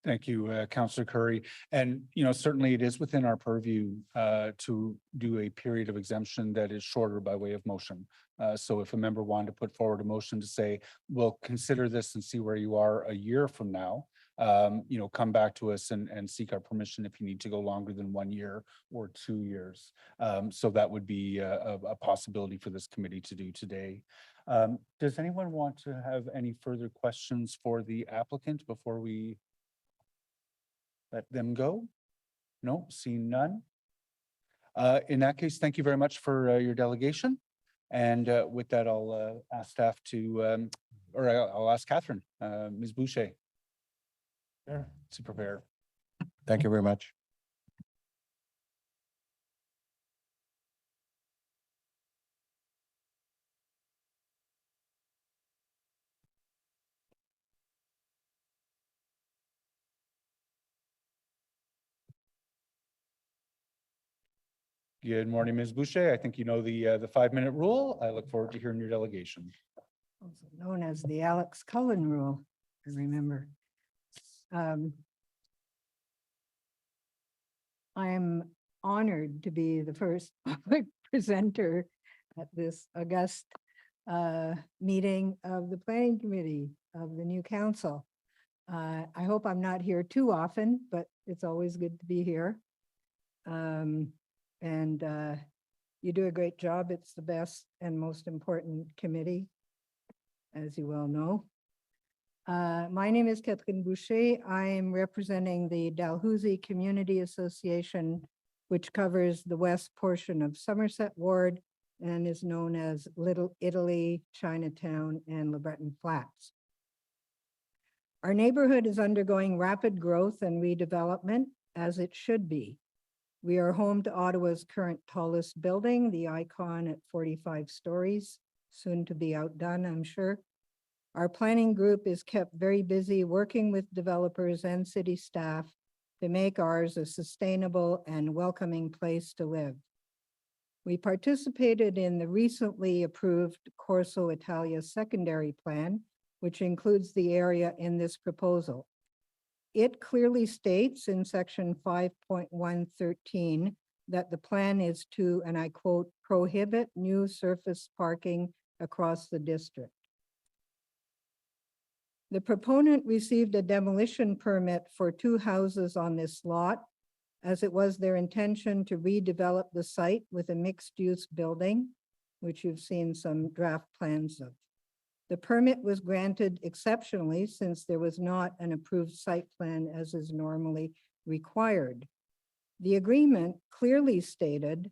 Thank you, Councillor Curry. And, you know, certainly it is within our purview to do a period of exemption that is shorter by way of motion. So if a member wanted to put forward a motion to say, we'll consider this and see where you are a year from now, you know, come back to us and seek our permission if you need to go longer than 1 year or 2 years. So that would be a possibility for this committee to do today. Does anyone want to have any further questions for the applicant before we let them go? No, seeing none. In that case, thank you very much for your delegation. And with that, I'll ask staff to, or I'll ask Catherine, Ms. Boucher, to prepare. Thank you very much. Good morning, Ms. Boucher. I think you know the 5-minute rule. I look forward to hearing your delegation. Also known as the Alex Cullen rule, I remember. I'm honored to be the first public presenter at this august meeting of the Planning Committee of the new council. I hope I'm not here too often, but it's always good to be here. You do a great job. It's the best and most important committee, as you well know. My name is Catherine Boucher. I am representing the Dalhousie Community Association, which covers the west portion of Somerset Ward and is known as Little Italy, Chinatown, and LeBreton Flats. Our neighborhood is undergoing rapid growth and redevelopment, as it should be. We are home to Ottawa's current tallest building, the Icon at 45 stories, soon to be outdone, I'm sure. Our planning group is kept very busy working with developers and city staff to make ours a sustainable and welcoming place to live. We participated in the recently approved Corso Italia secondary plan, which includes the area in this proposal. It clearly states in section 5.113 that the plan is to, and I quote, prohibit new surface parking across the district. The proponent received a demolition permit for 2 houses on this lot, as it was their intention to redevelop the site with a mixed-use building, which you've seen some draft plans of. The permit was granted exceptionally since there was not an approved site plan as is normally required. The agreement clearly stated,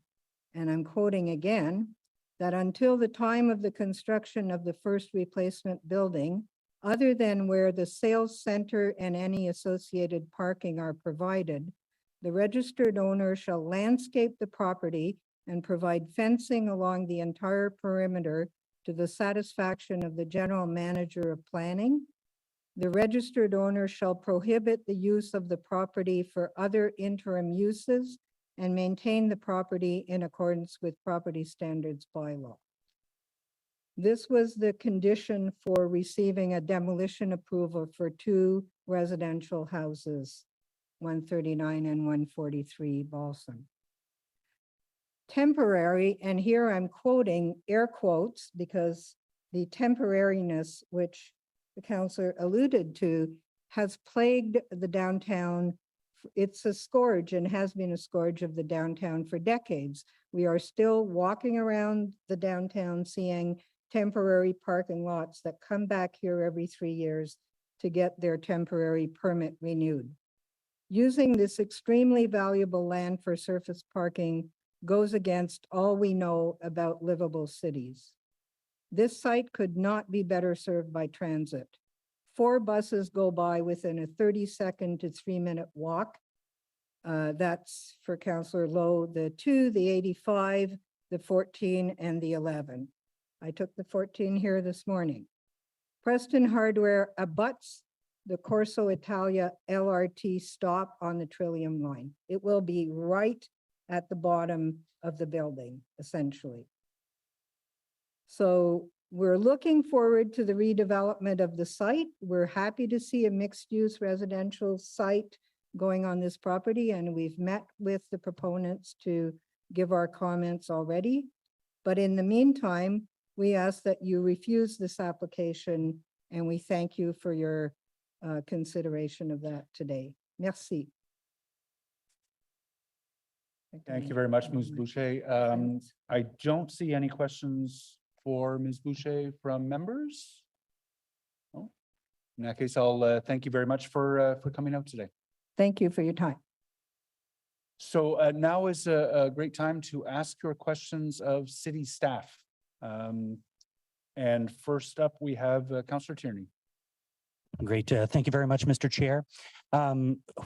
and I'm quoting again, that until the time of the construction of the first replacement building, other than where the sales center and any associated parking are provided, the registered owner shall landscape the property and provide fencing along the entire perimeter to the satisfaction of the general manager of planning. The registered owner shall prohibit the use of the property for other interim uses and maintain the property in accordance with property standards bylaw. This was the condition for receiving a demolition approval for 2 residential houses, 139 and 143 Balsam. Temporary, and here I'm quoting air quotes because the temporariness which the councillor alluded to has plagued the downtown. It's a scourge and has been a scourge of the downtown for decades. We are still walking around the downtown seeing temporary parking lots that come back here every 3 years to get their temporary permit renewed. Using this extremely valuable land for surface parking goes against all we know about livable cities. This site could not be better served by transit. 4 buses go by within a 30-second to 3-minute walk. That's for Councillor Lowe, the 2, the 85, the 14, and the 11. I took the 14 here this morning. Preston Hardware abuts the Corso Italia LRT stop on the Trillium line. It will be right at the bottom of the building, essentially. So we're looking forward to the redevelopment of the site. We're happy to see a mixed-use residential site going on this property, and we've met with the proponents to give our comments already. But in the meantime, we ask that you refuse this application, and we thank you for your consideration of that today. Merci. Thank you very much, Ms. Boucher. I don't see any questions for Ms. Boucher from members. Oh, in that case, I'll thank you very much for coming out today. Thank you for your time. So now is a great time to ask your questions of city staff. And first up, we have Councillor Tierney. Great. Thank you very much, Mr. Chair.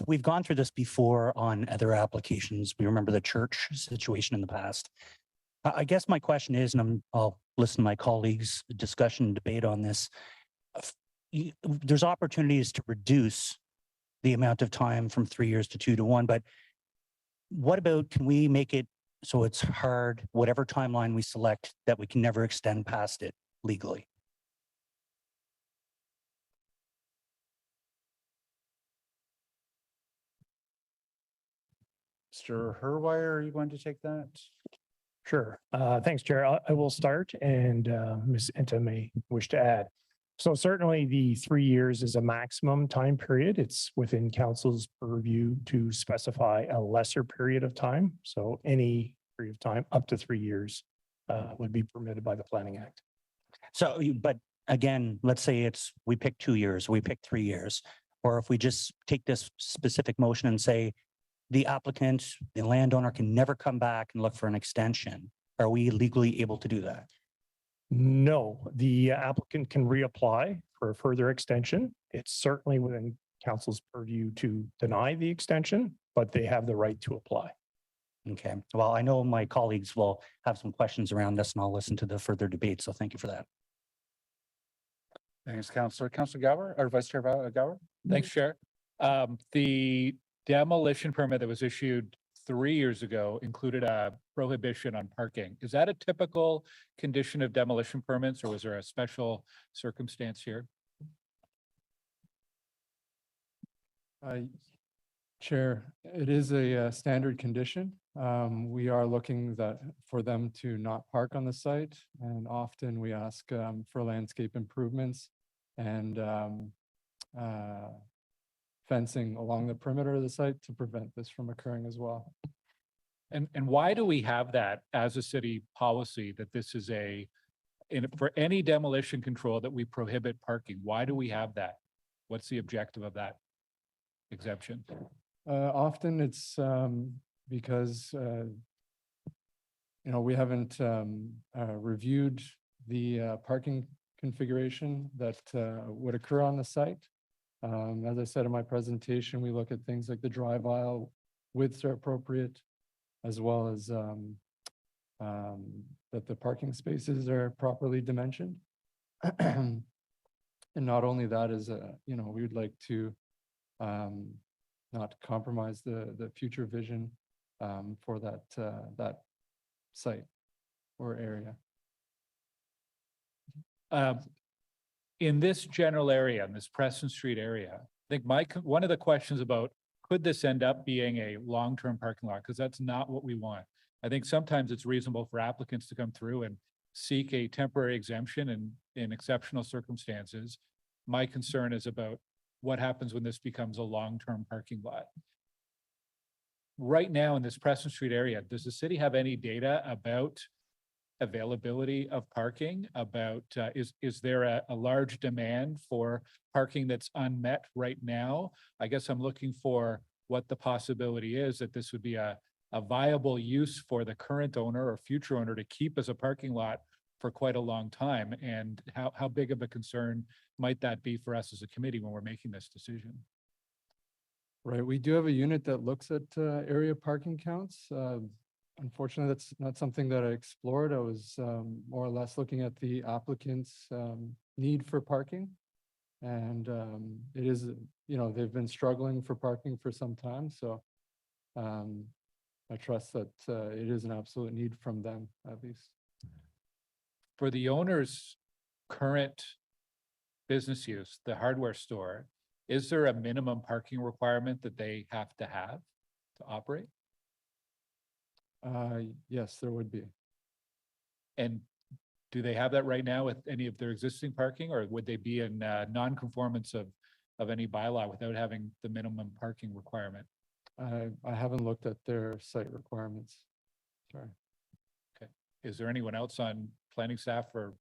We've gone through this before on other applications. We remember the church situation in the past. I guess my question is, and I'll listen to my colleagues' discussion and debate on this. There's opportunities to reduce the amount of time from 3 years to 2 to 1, but what about, can we make it so it's hard, whatever timeline we select, that we can never extend past it legally? Mr. Herwire, are you going to take that? Sure. Thanks, Chair. I will start, and Ms. Enta may wish to add. So certainly the 3 years is a maximum time period. It's within council's purview to specify a lesser period of time. So any period of time up to 3 years would be permitted by the Planning Act. So, but again, let's say we pick 2 years, we pick 3 years, or if we just take this specific motion and say the applicant, the landowner can never come back and look for an extension, are we legally able to do that? No, the applicant can reapply for a further extension. It's certainly within council's purview to deny the extension, but they have the right to apply. Okay. Well, I know my colleagues will have some questions around this, and I'll listen to the further debate. So thank you for that. Thanks, Councillor. Councillor Gower, or Vice Chair Gower? Thanks, Chair. The demolition permit that was issued 3 years ago included a prohibition on parking. Is that a typical condition of demolition permits, or was there a special circumstance here? Chair, it is a standard condition. We are looking for them to not park on the site, and often we ask for landscape improvements and fencing along the perimeter of the site to prevent this from occurring as well. And why do we have that as a city policy, that this is for any demolition control that we prohibit parking? Why do we have that? What's the objective of that exemption? Often it's because we haven't reviewed the parking configuration that would occur on the site. As I said in my presentation, we look at things like the drive aisle widths are appropriate, as well as that the parking spaces are properly dimensioned. And not only that is, we would like to not compromise the future vision for that site or area. In this general area, in this Preston Street area, I think one of the questions about, could this end up being a long-term parking lot? Because that's not what we want. I think sometimes it's reasonable for applicants to come through and seek a temporary exemption in exceptional circumstances. My concern is about what happens when this becomes a long-term parking lot. Right now in this Preston Street area, does the city have any data about availability of parking, about is there a large demand for parking that's unmet right now? I guess I'm looking for what the possibility is that this would be a viable use for the current owner or future owner to keep as a parking lot for quite a long time, and how big of a concern might that be for us as a committee when we're making this decision? Right, we do have a unit that looks at area parking counts. Unfortunately, that's not something that I explored. I was more or less looking at the applicant's need for parking. And it is, they've been struggling for parking for some time. So I trust that it is an absolute need from them, at least. For the owner's current business use, the hardware store, is there a minimum parking requirement that they have to operate? Yes, there would be. And do they have that right now with any of their existing parking, or would they be in non-conformance of any bylaw without having the minimum parking requirement? I haven't looked at their site requirements. Sorry. Okay. Is there anyone else on planning staff or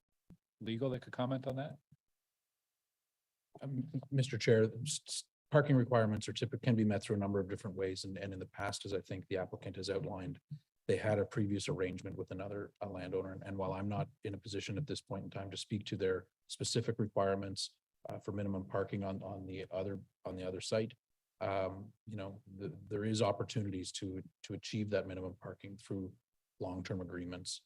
legal that could comment on that? Mr. Chair, parking requirements can be met through a number of different ways. And in the past, as I think the applicant has outlined, they had a previous arrangement with another landowner. And while I'm not in a position at this point in time to speak to their specific requirements for minimum parking on the other site, there is opportunities to achieve that minimum parking through long-term agreements.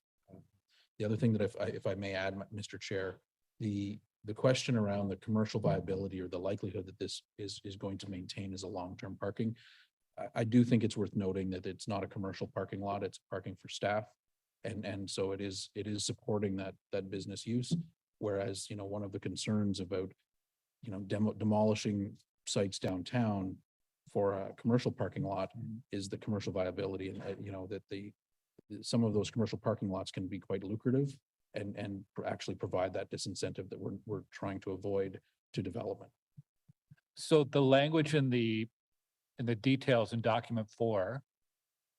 The other thing that if I may add, Mr. Chair, the question around the commercial viability or the likelihood that this is going to maintain as a long-term parking, I do think it's worth noting that it's not a commercial parking lot, it's parking for staff. And so it is supporting that business use. Whereas, one of the concerns about, demolishing sites downtown for a commercial parking lot is the commercial viability, and that some of those commercial parking lots can be quite lucrative and actually provide that disincentive that we're trying to avoid to development. So the language in the details in document 4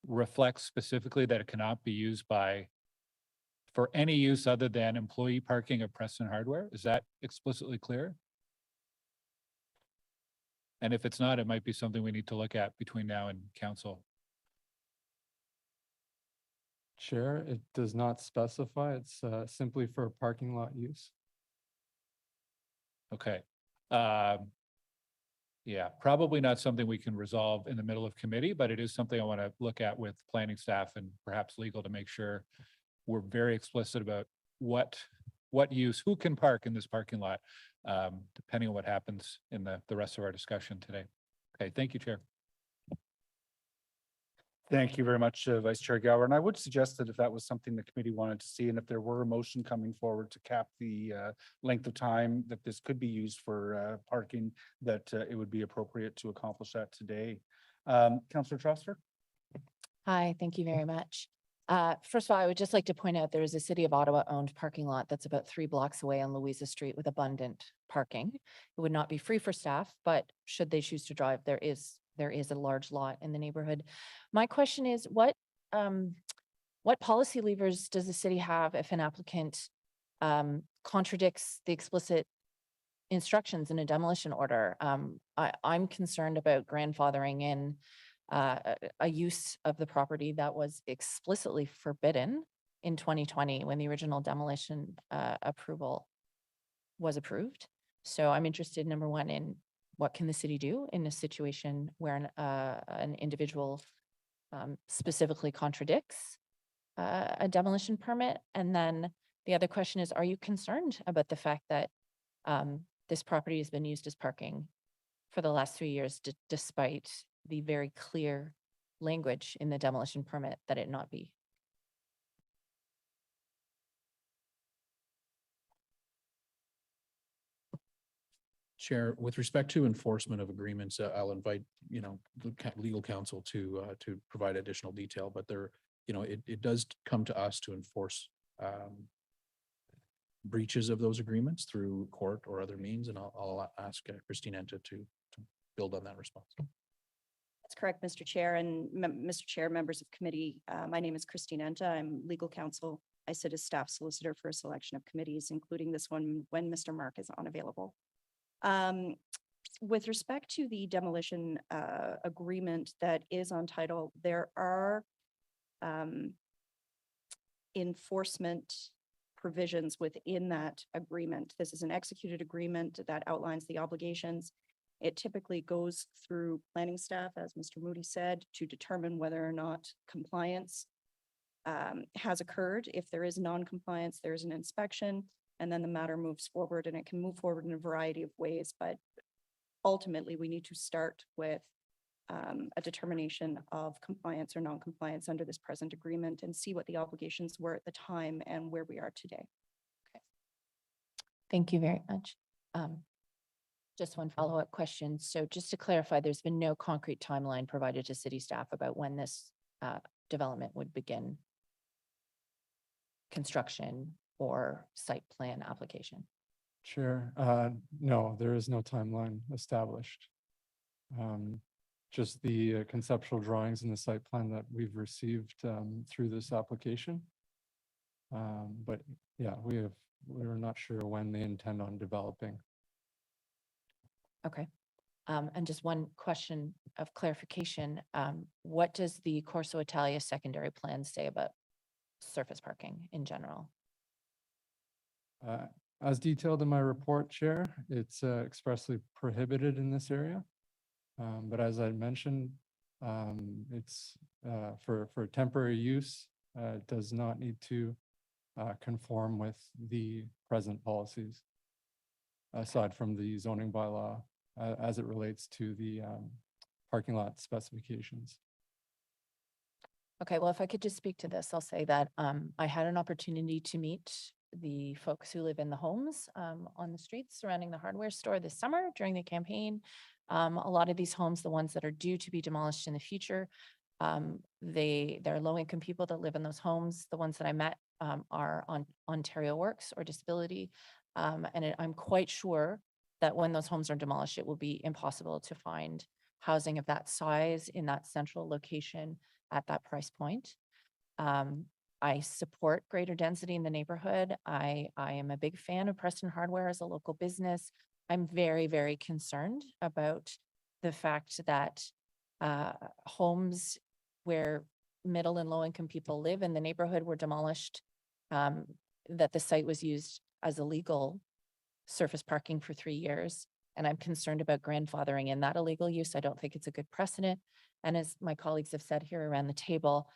reflects specifically that it cannot be used for any use other than employee parking of Preston Hardware. Is that explicitly clear? And if it's not, it might be something we need to look at between now and council. Chair, it does not specify. It's simply for parking lot use. Okay. Yeah, probably not something we can resolve in the middle of committee, but it is something I want to look at with planning staff and perhaps legal to make sure we're very explicit about what use, who can park in this parking lot, depending on what happens in the rest of our discussion today. Okay, thank you, Chair. Thank you very much, Vice Chair Gower. And I would suggest that if that was something the committee wanted to see, and if there were a motion coming forward to cap the length of time that this could be used for parking, that it would be appropriate to accomplish that today. Councillor Troster? Hi, thank you very much. First of all, I would just like to point out there is a City of Ottawa owned parking lot that's about 3 blocks away on Louisa Street with abundant parking. It would not be free for staff, but should they choose to drive, there is a large lot in the neighborhood. My question is, what policy levers does the city have if an applicant contradicts the explicit instructions in a demolition order? I'm concerned about grandfathering in a use of the property that was explicitly forbidden in 2020 when the original demolition approval was approved. So I'm interested, number one, in what can the city do in a situation where an individual specifically contradicts a demolition permit? And then the other question is, are you concerned about the fact that this property has been used as parking for the last 3 years, despite the very clear language in the demolition permit that it not be? Chair, with respect to enforcement of agreements, I'll invite, the legal counsel to provide additional detail, but there, it does come to us to enforce breaches of those agreements through court or other means, and I'll ask Christine Enta to build on that response. That's correct, Mr. Chair, and Mr. Chair, members of committee. My name is Christine Enta. I'm legal counsel. I sit as staff solicitor for a selection of committees, including this one when Mr. Mark is unavailable. With respect to the demolition agreement that is on title, there are enforcement provisions within that agreement. This is an executed agreement that outlines the obligations. It typically goes through planning staff, as Mr. Moody said, to determine whether or not compliance has occurred. If there is non-compliance, there is an inspection, and then the matter moves forward, and it can move forward in a variety of ways. But ultimately, we need to start with a determination of compliance or non-compliance under this present agreement and see what the obligations were at the time and where we are today. Okay. Thank you very much. Just one follow-up question. So just to clarify, there's been no concrete timeline provided to city staff about when this development would begin construction or site plan application? Chair, no, there is no timeline established. Just the conceptual drawings and the site plan that we've received through this application. But yeah, we're not sure when they intend on developing. Okay. And just one question of clarification. What does the Corso Italia secondary plan say about surface parking in general? As detailed in my report, Chair, it's expressly prohibited in this area. But as I mentioned, it's for temporary use, it does not need to conform with the present policies, aside from the zoning bylaw as it relates to the parking lot specifications. Okay, well, if I could just speak to this, I'll say that I had an opportunity to meet the folks who live in the homes on the streets surrounding the hardware store this summer during the campaign. A lot of these homes, the ones that are due to be demolished in the future, they're low-income people that live in those homes. The ones that I met are on Ontario Works or disability. And I'm quite sure that when those homes are demolished, it will be impossible to find housing of that size in that central location at that price point. I support greater density in the neighborhood. I am a big fan of Preston Hardware as a local business. I'm very, very concerned about the fact that homes where middle and low income people live in the neighborhood were demolished, that the site was used as illegal surface parking for 3 years. And I'm concerned about grandfathering in that illegal use. I don't think it's a good precedent. And as my colleagues have said here around the table,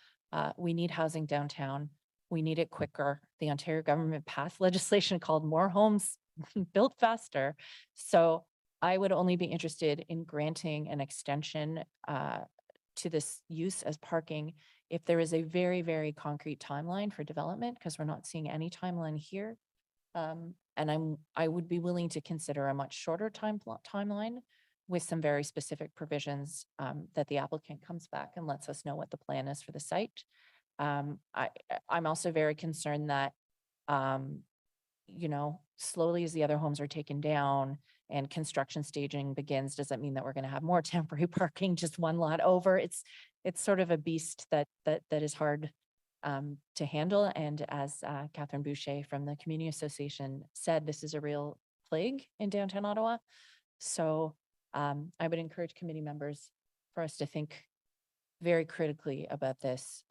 we need housing downtown. We need it quicker. The Ontario government passed legislation called More Homes Built Faster. So I would only be interested in granting an extension to this use as parking if there is a very, very concrete timeline for development, because we're not seeing any timeline here. And I would be willing to consider a much shorter timeline with some very specific provisions that the applicant comes back and lets us know what the plan is for the site. I'm also very concerned that, slowly as the other homes are taken down and construction staging begins, does that mean that we're going to have more temporary parking just one lot over? It's sort of a beast that is hard to handle. And as Catherine Boucher from the Community Association said, this is a real plague in downtown Ottawa. So I would encourage committee members for us to think very critically about this.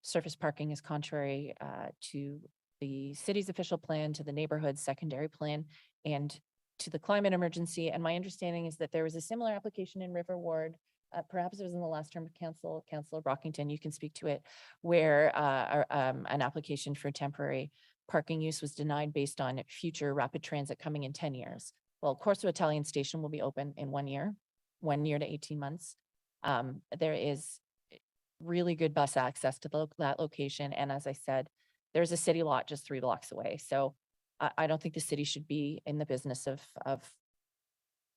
Surface parking is contrary to the city's official plan, to the neighborhood's secondary plan, and to the climate emergency. And my understanding is that there was a similar application in River Ward, perhaps it was in the last term of council, Councillor Brockington, you can speak to it, where an application for temporary parking use was denied based on future rapid transit coming in 10 years. Well, Corso Italian Station will be open in 1 year, 1 year to 18 months. There is really good bus access to that location. And as I said, there's a city lot just 3 blocks away. So I don't think the city should be in the business of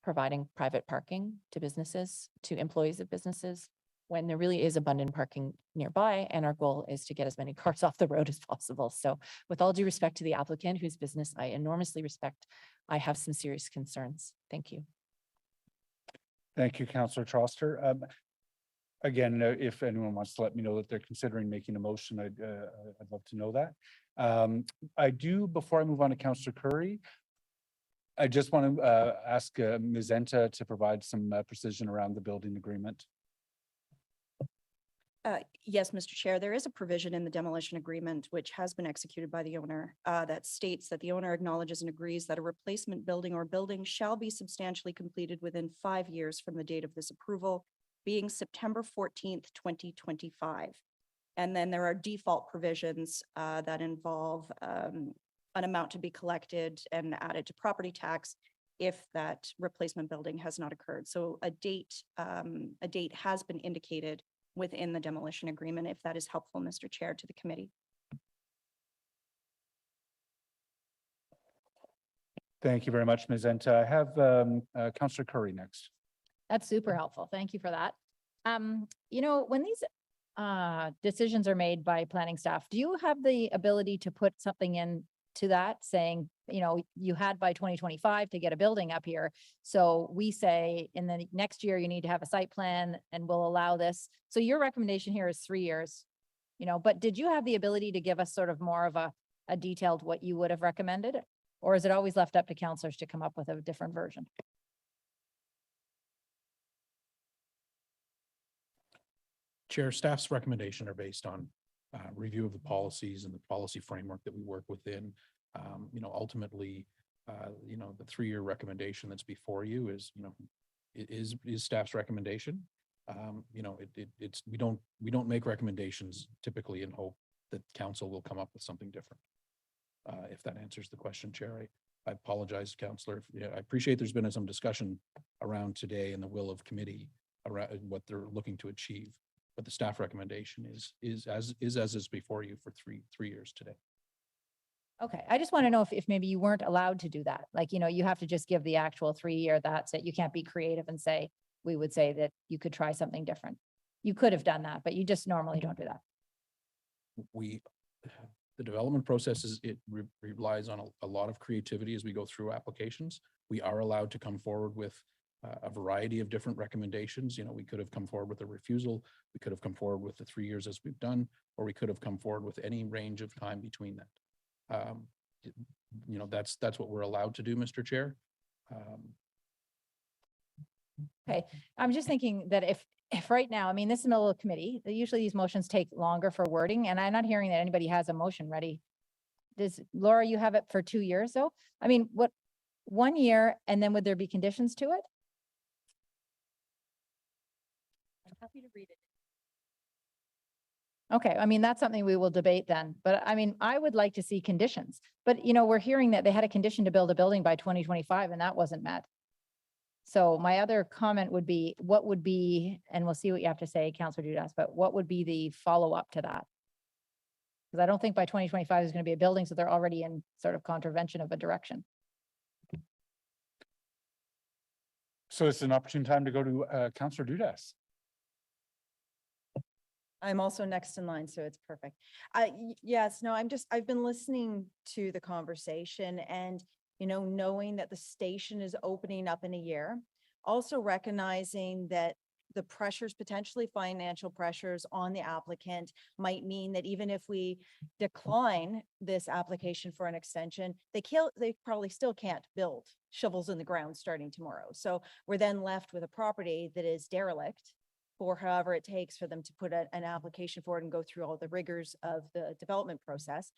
providing private parking to businesses, to employees of businesses, when there really is abundant parking nearby. And our goal is to get as many cars off the road as possible. So with all due respect to the applicant, whose business I enormously respect, I have some serious concerns. Thank you. Thank you, Councillor Troster. Again, if anyone wants to let me know that they're considering making a motion, I'd love to know that. I do, before I move on to Councillor Curry, I just want to ask Ms. Enta to provide some precision around the building agreement. Yes, Mr. Chair, there is a provision in the demolition agreement which has been executed by the owner that states that the owner acknowledges and agrees that a replacement building or buildings shall be substantially completed within 5 years from the date of this approval, being September 14th, 2025. And then there are default provisions that involve an amount to be collected and added to property tax if that replacement building has not occurred. So a date has been indicated within the demolition agreement, if that is helpful, Mr. Chair, to the committee. Thank you very much, Ms. Enta. I have Councillor Curry next. That's super helpful. Thank you for that. You know, when these decisions are made by planning staff, do you have the ability to put something in to that saying, you know, you had by 2025 to get a building up here. So we say in the next year, you need to have a site plan and we'll allow this. So your recommendation here is 3 years, you know, but did you have the ability to give us sort of more of a detailed what you would have recommended? Or is it always left up to councillors to come up with a different version? Chair, staff's recommendation are based on review of the policies and the policy framework that we work within. You know, ultimately, you know, the 3-year recommendation that's before you is, you know, it is staff's recommendation. You know, we don't make recommendations typically in hope that council will come up with something different. If that answers the question, Chair, I apologize, Councillor. Yeah, I appreciate there's been some discussion around today and the will of committee around what they're looking to achieve. But the staff recommendation is as is before you for three years today. Okay, I just want to know if maybe you weren't allowed to do that. Like, you know, you have to just give the actual 3-year, that's it. You can't be creative and say, we would say that you could try something different. You could have done that, but you just normally don't do that. The development process relies on a lot of creativity as we go through applications. We are allowed to come forward with a variety of different recommendations. You know, we could have come forward with a refusal. We could have come forward with the 3 years as we've done, or we could have come forward with any range of time between that. You know, that's what we're allowed to do, Mr. Chair. Okay, I'm just thinking that if right now, I mean, this is middle of committee, usually these motions take longer for wording, and I'm not hearing that anybody has a motion ready. Does Laura, you have it for 2 years though? I mean, what, 1 year, and then would there be conditions to it? I'm happy to read it. Okay, I mean, that's something we will debate then, but I mean, I would like to see conditions, but you know, we're hearing that they had a condition to build a building by 2025 and that wasn't met. So my other comment would be, what would be, and we'll see what you have to say, Councillor Dudas, but what would be the follow-up to that? Because I don't think by 2025 there's going to be a building, so they're already in sort of contravention of a direction. So it's an opportune time to go to Councillor Dudas. I'm also next in line, so it's perfect. Yes, no, I've been listening to the conversation and, you know, knowing that the station is opening up in a year, also recognizing that the pressures, potentially financial pressures on the applicant might mean that even if we decline this application for an extension, they probably still can't build shovels in the ground starting tomorrow. So we're then left with a property that is derelict for however it takes for them to put an application forward and go through all the rigors of the development process.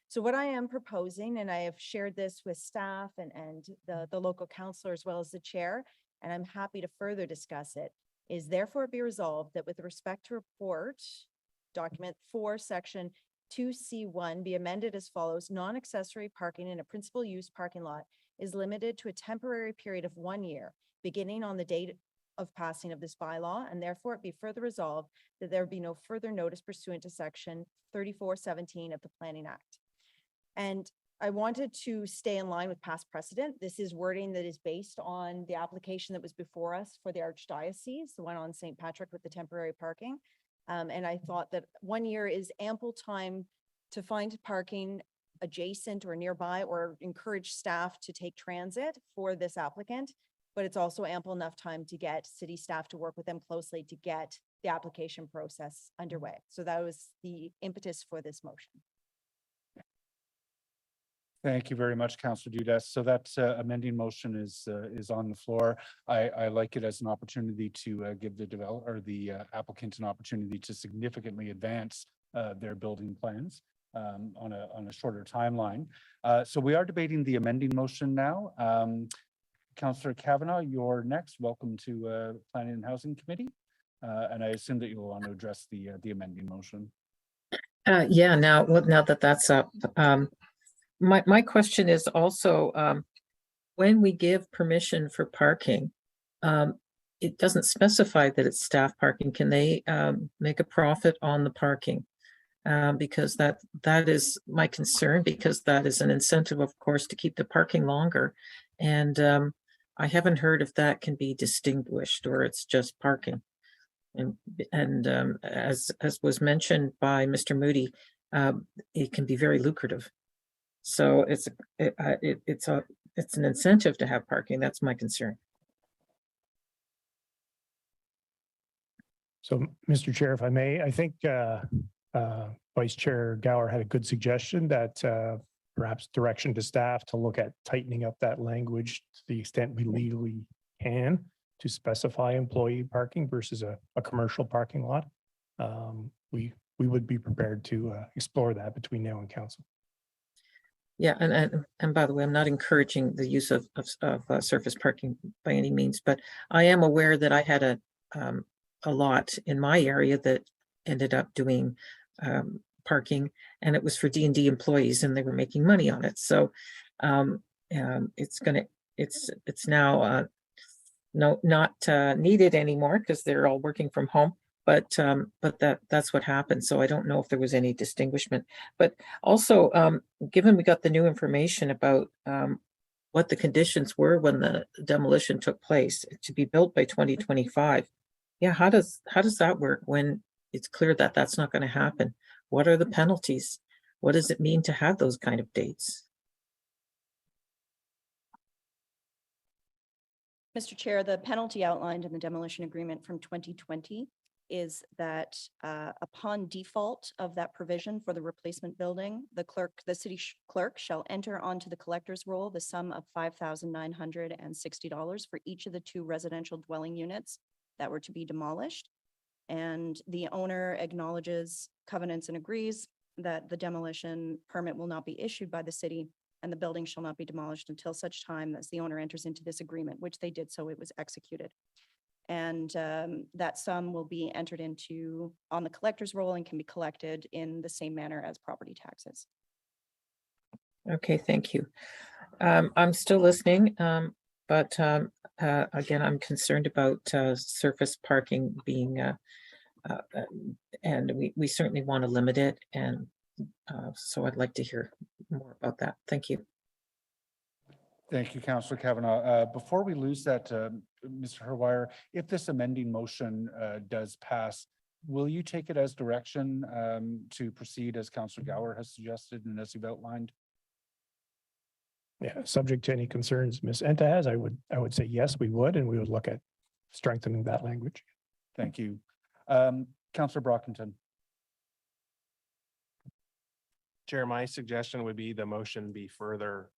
So what I am proposing, and I have shared this with staff and the local councillor as well as the chair, and I'm happy to further discuss it, is therefore it be resolved that with respect to report, document 4, section 2C1 be amended as follows. Non-accessory parking in a principal use parking lot is limited to a temporary period of 1 year, beginning on the date of passing of this bylaw, and therefore it be further resolved that there be no further notice pursuant to section 3417 of the Planning Act. And I wanted to stay in line with past precedent. This is wording that is based on the application that was before us for the Archdiocese, the one on St. Patrick with the temporary parking. And I thought that 1 year is ample time to find parking adjacent or nearby or encourage staff to take transit for this applicant. But it's also ample enough time to get city staff to work with them closely to get the application process underway. So that was the impetus for this motion. Thank you very much, Councillor Dudas. So that amending motion is on the floor. I like it as an opportunity to give the developer or the applicant an opportunity to significantly advance their building plans on a shorter timeline. So we are debating the amending motion now. Councillor Kavanaugh, you're next. Welcome to Planning and Housing Committee. And I assume that you'll want to address the amending motion. Yeah, now that that's up, my question is also, when we give permission for parking, it doesn't specify that it's staff parking. Can they make a profit on the parking? Because that is my concern, because that is an incentive, of course, to keep the parking longer. And I haven't heard if that can be distinguished or it's just parking. And as was mentioned by Mr. Moody, it can be very lucrative. So it's an incentive to have parking. That's my concern. So, Mr. Chair, if I may, I think Vice Chair Gower had a good suggestion that perhaps direction to staff to look at tightening up that language to the extent we legally can to specify employee parking versus a commercial parking lot. We would be prepared to explore that between now and council. Yeah, and by the way, I'm not encouraging the use of surface parking by any means, but I am aware that I had a lot in my area that ended up doing parking, and it was for D&D employees, and they were making money on it. So it's now not needed anymore because they're all working from home. But that's what happened. So I don't know if there was any distinguishment. But also, given we got the new information about what the conditions were when the demolition took place, to be built by 2025. Yeah, how does that work when it's clear that that's not going to happen? What are the penalties? What does it mean to have those kind of dates? Mr. Chair, the penalty outlined in the demolition agreement from 2020 is that upon default of that provision for the replacement building, the city clerk shall enter onto the collector's roll the sum of $5,960 for each of the 2 residential dwelling units that were to be demolished. And the owner acknowledges covenants and agrees that the demolition permit will not be issued by the city and the building shall not be demolished until such time as the owner enters into this agreement, which they did, so it was executed. And that sum will be entered into on the collector's roll and can be collected in the same manner as property taxes. Okay, thank you. I'm still listening, but again, I'm concerned about surface parking being, and we certainly want to limit it. And so I'd like to hear more about that. Thank you. Thank you, Councillor Kavanaugh. Before we lose that, Mr. Herwire, if this amending motion does pass, will you take it as direction to proceed as Councillor Gower has suggested and as you've outlined? Yeah, subject to any concerns Ms. Enta has, I would say yes, we would, and we would look at strengthening that language. Thank you. Councillor Brockington. Chair, my suggestion would be the motion be further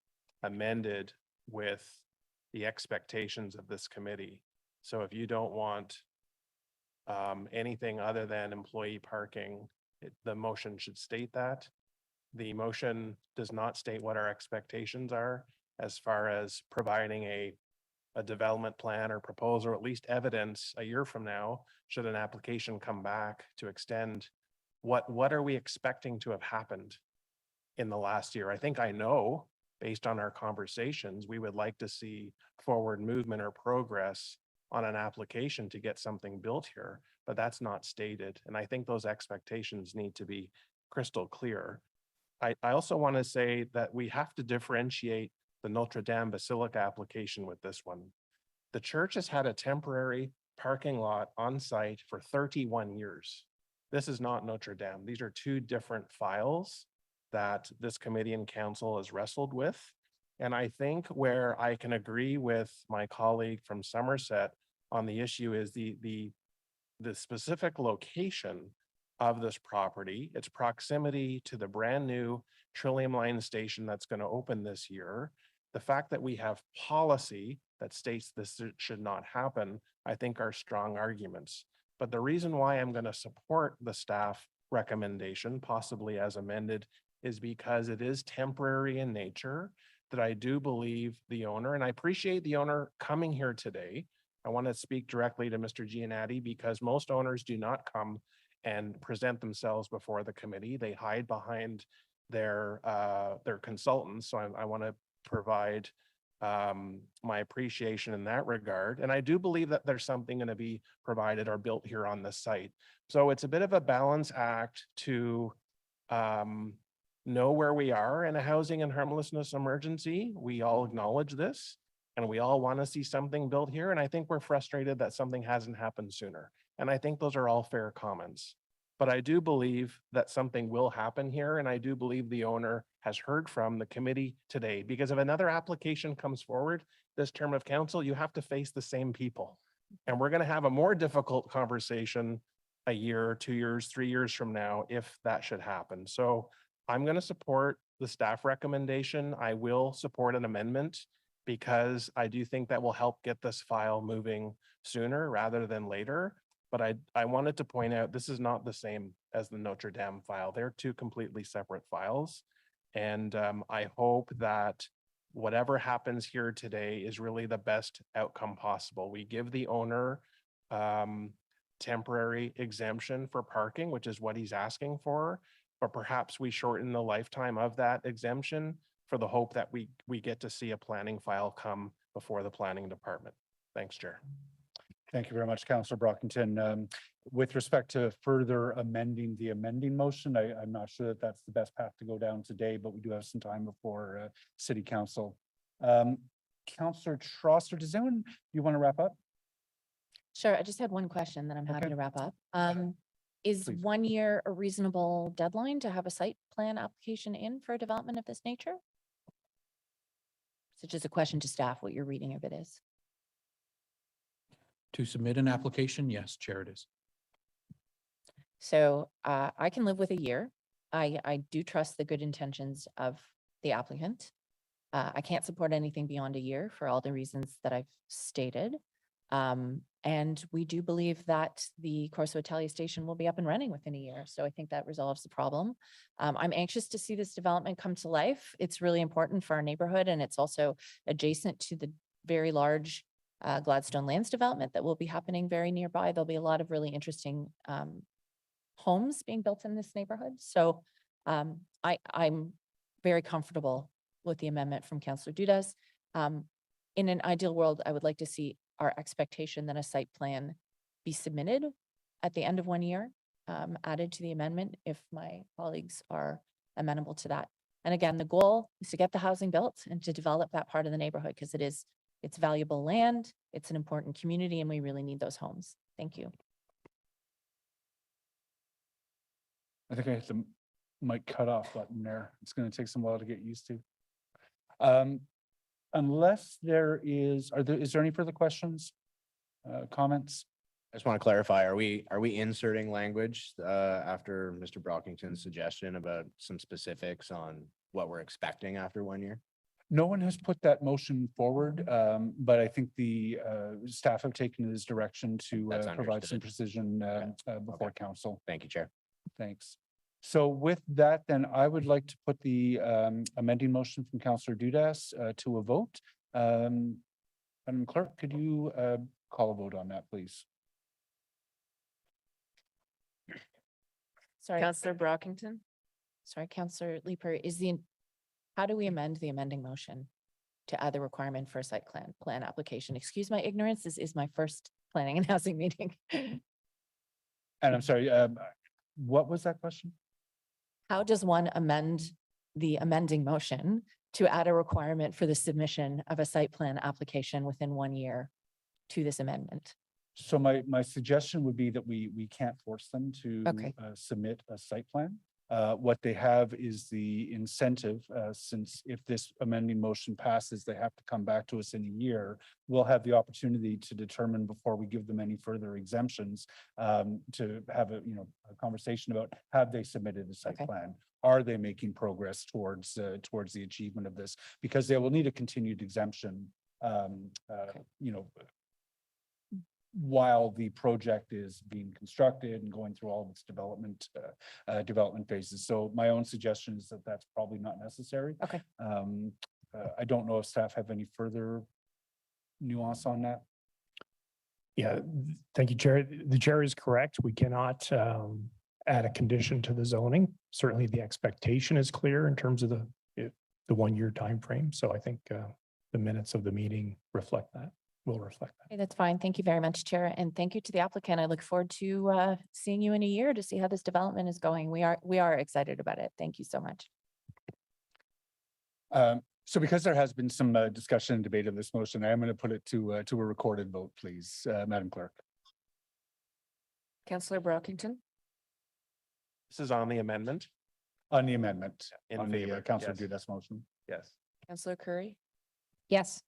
amended with the expectations of this committee. So if you don't want anything other than employee parking, the motion should state that. The motion does not state what our expectations are as far as providing a development plan or proposal, or at least evidence a year from now, should an application come back to extend, what are we expecting to have happened in the last year? I think I know, based on our conversations, we would like to see forward movement or progress on an application to get something built here, but that's not stated. And I think those expectations need to be crystal clear. I also want to say that we have to differentiate the Notre Dame Basilica application with this one. The church has had a temporary parking lot on site for 31 years. This is not Notre Dame. These are two different files that this committee and council has wrestled with. And I think where I can agree with my colleague from Somerset on the issue is the specific location of this property, its proximity to the brand new Trillium Line station that's going to open this year. The fact that we have policy that states this should not happen, I think are strong arguments. But the reason why I'm going to support the staff recommendation, possibly as amended, is because it is temporary in nature, that I do believe the owner, and I appreciate the owner coming here today. I want to speak directly to Mr. Gianatti because most owners do not come and present themselves before the committee. They hide behind their consultants. So I want to provide my appreciation in that regard. And I do believe that there's something going to be provided or built here on the site. So it's a bit of a balance act to know where we are in a housing and homelessness emergency. We all acknowledge this and we all want to see something built here. And I think we're frustrated that something hasn't happened sooner. And I think those are all fair comments. But I do believe that something will happen here. And I do believe the owner has heard from the committee today, because if another application comes forward this term of council, you have to face the same people. And we're going to have a more difficult conversation a year, 2 years, 3 years from now, if that should happen. So I'm going to support the staff recommendation. I will support an amendment because I do think that will help get this file moving sooner rather than later. But I wanted to point out, this is not the same as the Notre Dame file. They're two completely separate files. And I hope that whatever happens here today is really the best outcome possible. We give the owner temporary exemption for parking, which is what he's asking for, but perhaps we shorten the lifetime of that exemption for the hope that we get to see a planning file come before the planning department. Thanks, Chair. Thank you very much, Councillor Brockington. With respect to further amending the amending motion, I'm not sure that that's the best path to go down today, but we do have some time before City Council. Councillor Trosser, does anyone, you want to wrap up? Sure. I just had one question that I'm happy to wrap up. Is Please. 1 year a reasonable deadline to have a site plan application in for a development of this nature? So just a question to staff, what your reading of it is. To submit an application, yes, Chair, it is. So I can live with a year. I do trust the good intentions of the applicant. I can't support anything beyond a year for all the reasons that I've stated. And we do believe that the Corso Italia station will be up and running within a year. So I think that resolves the problem. I'm anxious to see this development come to life. It's really important for our neighborhood, and it's also adjacent to the very large Gladstone Lands development that will be happening very nearby. There'll be a lot of really interesting homes being built in this neighborhood. So I'm very comfortable with the amendment from Councillor Dudas. In an ideal world, I would like to see our expectation that a site plan be submitted at the end of 1 year, added to the amendment if my colleagues are amenable to that. And again, the goal is to get the housing built and to develop that part of the neighborhood because it's valuable land, it's an important community, and we really need those homes. Thank you. I think I hit the mic cut off button there. It's going to take some while to get used to. Unless there is, is there any further questions, comments? I just want to clarify, are we inserting language after Mr. Brockington's suggestion about some specifics on what we're expecting after 1 year? No one has put that motion forward, but I think the staff have taken this direction to That's provide some understood. precision before council. Thank you, Chair. Thanks. So with that, then I would like to put the amending motion from Councillor Dudas to a vote. Madam Clerk, could you call a vote on that, please? Sorry, Councillor Brockington? sorry, Councillor Leeper, how do we amend the amending motion to add the requirement for a site plan application? Excuse my ignorance, this is my first planning and housing meeting. And I'm sorry, what was that question? How does one amend the amending motion to add a requirement for the submission of a site plan application within 1 year to this amendment? So my suggestion would be that we can't force them to Okay. submit a site plan. What they have is the incentive, since if this amending motion passes, they have to come back to us in a year. We'll have the opportunity to determine before we give them any further exemptions, to have a conversation about have they submitted a site plan? Are they making progress towards the achievement of this? Because they will need a continued exemption, while the project is being constructed and going through all of its development phases. So my own suggestion is that that's probably not necessary. Okay. I don't know if staff have any further nuance on that. Yeah, thank you, Chair. The chair is correct. We cannot add a condition to the zoning. Certainly the expectation is clear in terms of the 1 year time frame. So I think the minutes of the meeting reflect that. Will reflect that. Okay, that's fine. Thank you very much, Chair. And thank you to the applicant. I look forward to seeing you in a year to see how this development is going. We are excited about it. Thank you so much. So because there has been some discussion and debate of this motion, I am going to put it to a recorded vote, please, Madam Clerk. Councillor Brockington? This is on the amendment. On the amendment, In on favor, the Councillor yes. Dudas motion. Yes. Councillor Curry? Yes.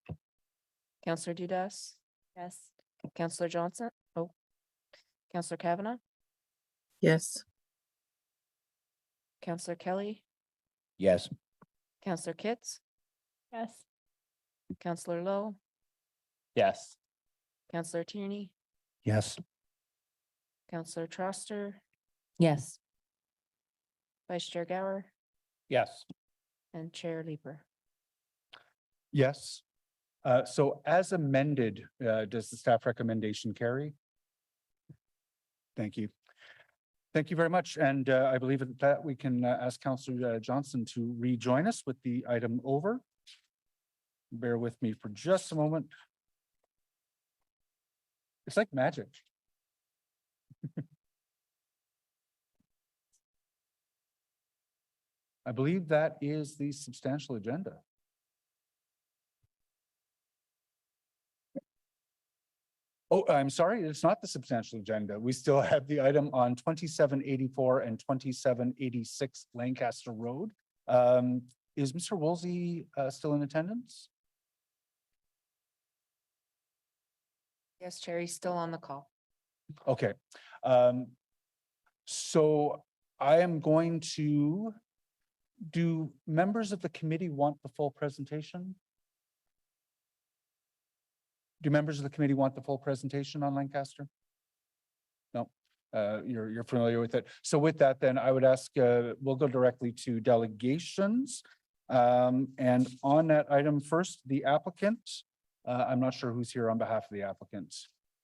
Councillor Dudas? Yes. Councillor Johnson? Oh. Councillor Kavanaugh? Yes. Councillor Kelly? Yes. Councillor Kitts? Yes. Councillor Lowe? Yes. Councillor Tierney? Yes. Councillor Troster? Yes. Vice Chair Gower? Yes. And Chair Leeper? Yes. So as amended, does the staff recommendation carry? Thank you. Thank you very much. And I believe at that we can ask Councillor Johnson to rejoin us with the item over. Bear with me for just a moment. It's like magic. I believe that is the substantial agenda. Oh, I'm sorry, it's not the substantial agenda. We still have the item on 2784 and 2786 Lancaster Road. Is Mr. Woolsey still in attendance? Yes, Chair, he's still on the call. Okay. So I am going to, do members of the committee want the full presentation? Do members of the committee want the full presentation on Lancaster? No, you're familiar with it. So with that, then I would ask, we'll go directly to delegations. And on that item first, the applicant. I'm not sure who's here on behalf of the applicant,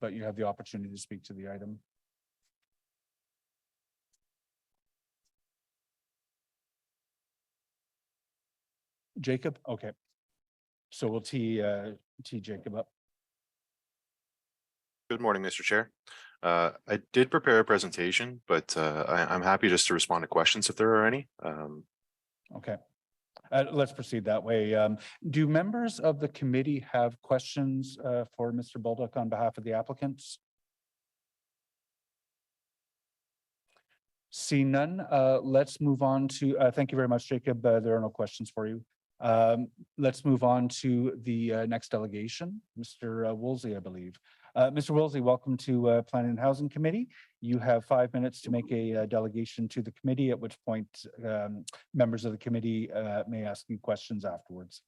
but you have the opportunity to speak to the item. Jacob, okay. So we'll tee Jacob up. Good morning, Mr. Chair. I did prepare a presentation, but I'm happy just to respond to questions if there are any. Okay. Let's proceed that way. Do members of the committee have questions for Mr. Baldock on behalf of the applicants? See none. Let's move on to, thank you very much, Jacob. There are no questions for you. Let's move on to the next delegation, Mr. Woolsey, I believe. Mr. Woolsey, welcome to Planning and Housing Committee. You have 5 minutes to make a delegation to the committee, at which point members of the committee may ask you questions afterwards.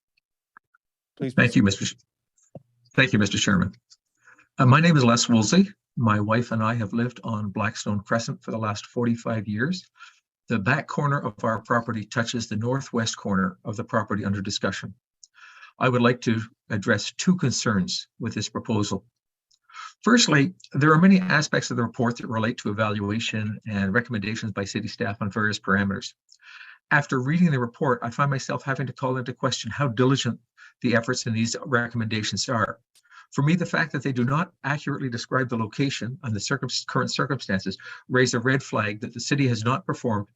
Please. Thank you, Thank you, Mr. Chairman. My name is Les Woolsey. My wife and I have lived on Blackstone Crescent for the last 45 years. The back corner of our property touches the northwest corner of the property under discussion. I would like to address two concerns with this proposal. Firstly, there are many aspects of the report that relate to evaluation and recommendations by city staff on various parameters. After reading the report, I find myself having to call into question how diligent the efforts in these recommendations are. For me, the fact that they do not accurately describe the location and the current circumstances raise a red flag that the city has not performed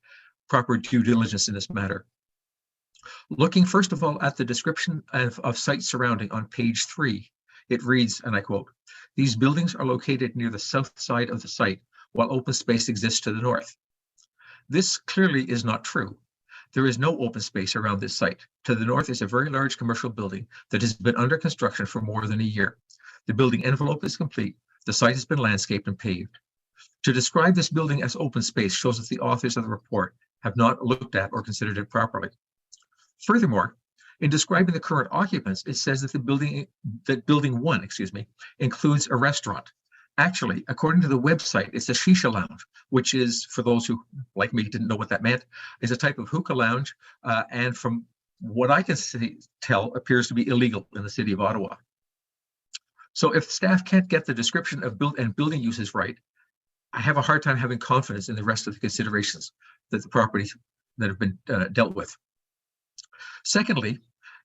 proper due diligence in this matter. Looking first of all at the description of sites surrounding on page 3, it reads, and I quote, "These buildings are located near the south side of the site, while open space exists to the north." This clearly is not true. There is no open space around this site. To the north is a very large commercial building that has been under construction for more than a year. The building envelope is complete. The site has been landscaped and paved. To describe this building as open space shows that the authors of the report have not looked at or considered it properly. Furthermore, in describing the current occupants, it says that building 1, includes a restaurant. Actually, according to the website, it's a shisha lounge, which is, for those who, like me, didn't know what that meant, is a type of hookah lounge, and from what I can tell, appears to be illegal in the city of Ottawa. So if staff can't get the description of building uses right, I have a hard time having confidence in the rest of the considerations that the properties that have been dealt with. Secondly,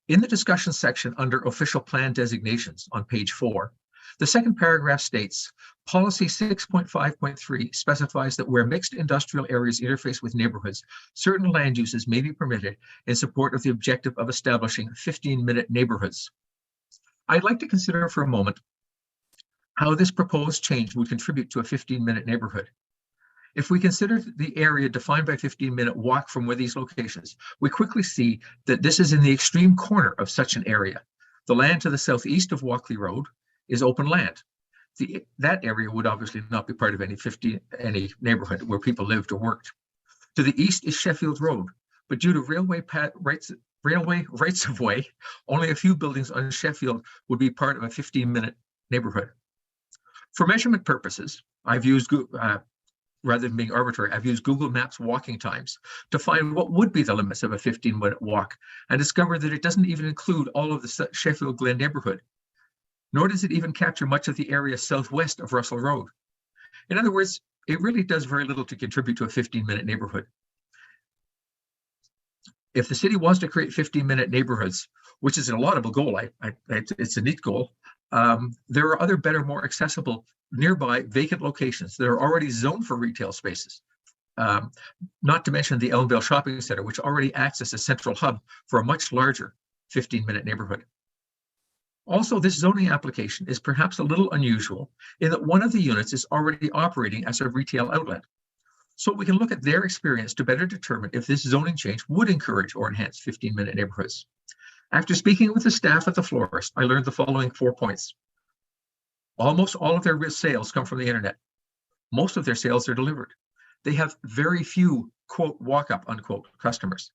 in the discussion section under official plan designations on page 4, the second paragraph states, policy 6.5.3 specifies that where mixed industrial areas interface with neighborhoods, certain land uses may be permitted in support of the objective of establishing 15-minute neighborhoods. I'd like to consider for a moment how this proposed change would contribute to a 15-minute neighborhood. If we consider the area defined by 15-minute walk from these locations, we quickly see that this is in the extreme corner of such an area. The land to the southeast of Walkley Road is open land. That area would obviously not be part of any neighborhood where people lived or worked. To the east is Sheffield Road, but due to railway rights of way, only a few buildings on Sheffield would be part of a 15-minute neighborhood. For measurement purposes, I've used, rather than being arbitrary, I've used Google Maps walking times to find what would be the limits of a 15-minute walk and discovered that it doesn't even include all of the Sheffield Glen neighborhood, nor does it even capture much of the area southwest of Russell Road. In other words, it really does very little to contribute to a 15-minute neighborhood. If the city wants to create 15-minute neighborhoods, which is a laudable goal, it's a neat goal, there are other better, more accessible nearby vacant locations that are already zoned for retail spaces. Not to mention the Elmvale Shopping Center, which already acts as a central hub for a much larger 15-minute neighborhood. Also, this zoning application is perhaps a little unusual in that one of the units is already operating as a retail outlet. So we can look at their experience to better determine if this zoning change would encourage or enhance 15-minute neighborhoods. After speaking with the staff at the Florist, I learned the following 4 points. Almost all of their sales come from the internet. Most of their sales are delivered. They have very few, quote, walk-up, unquote, customers.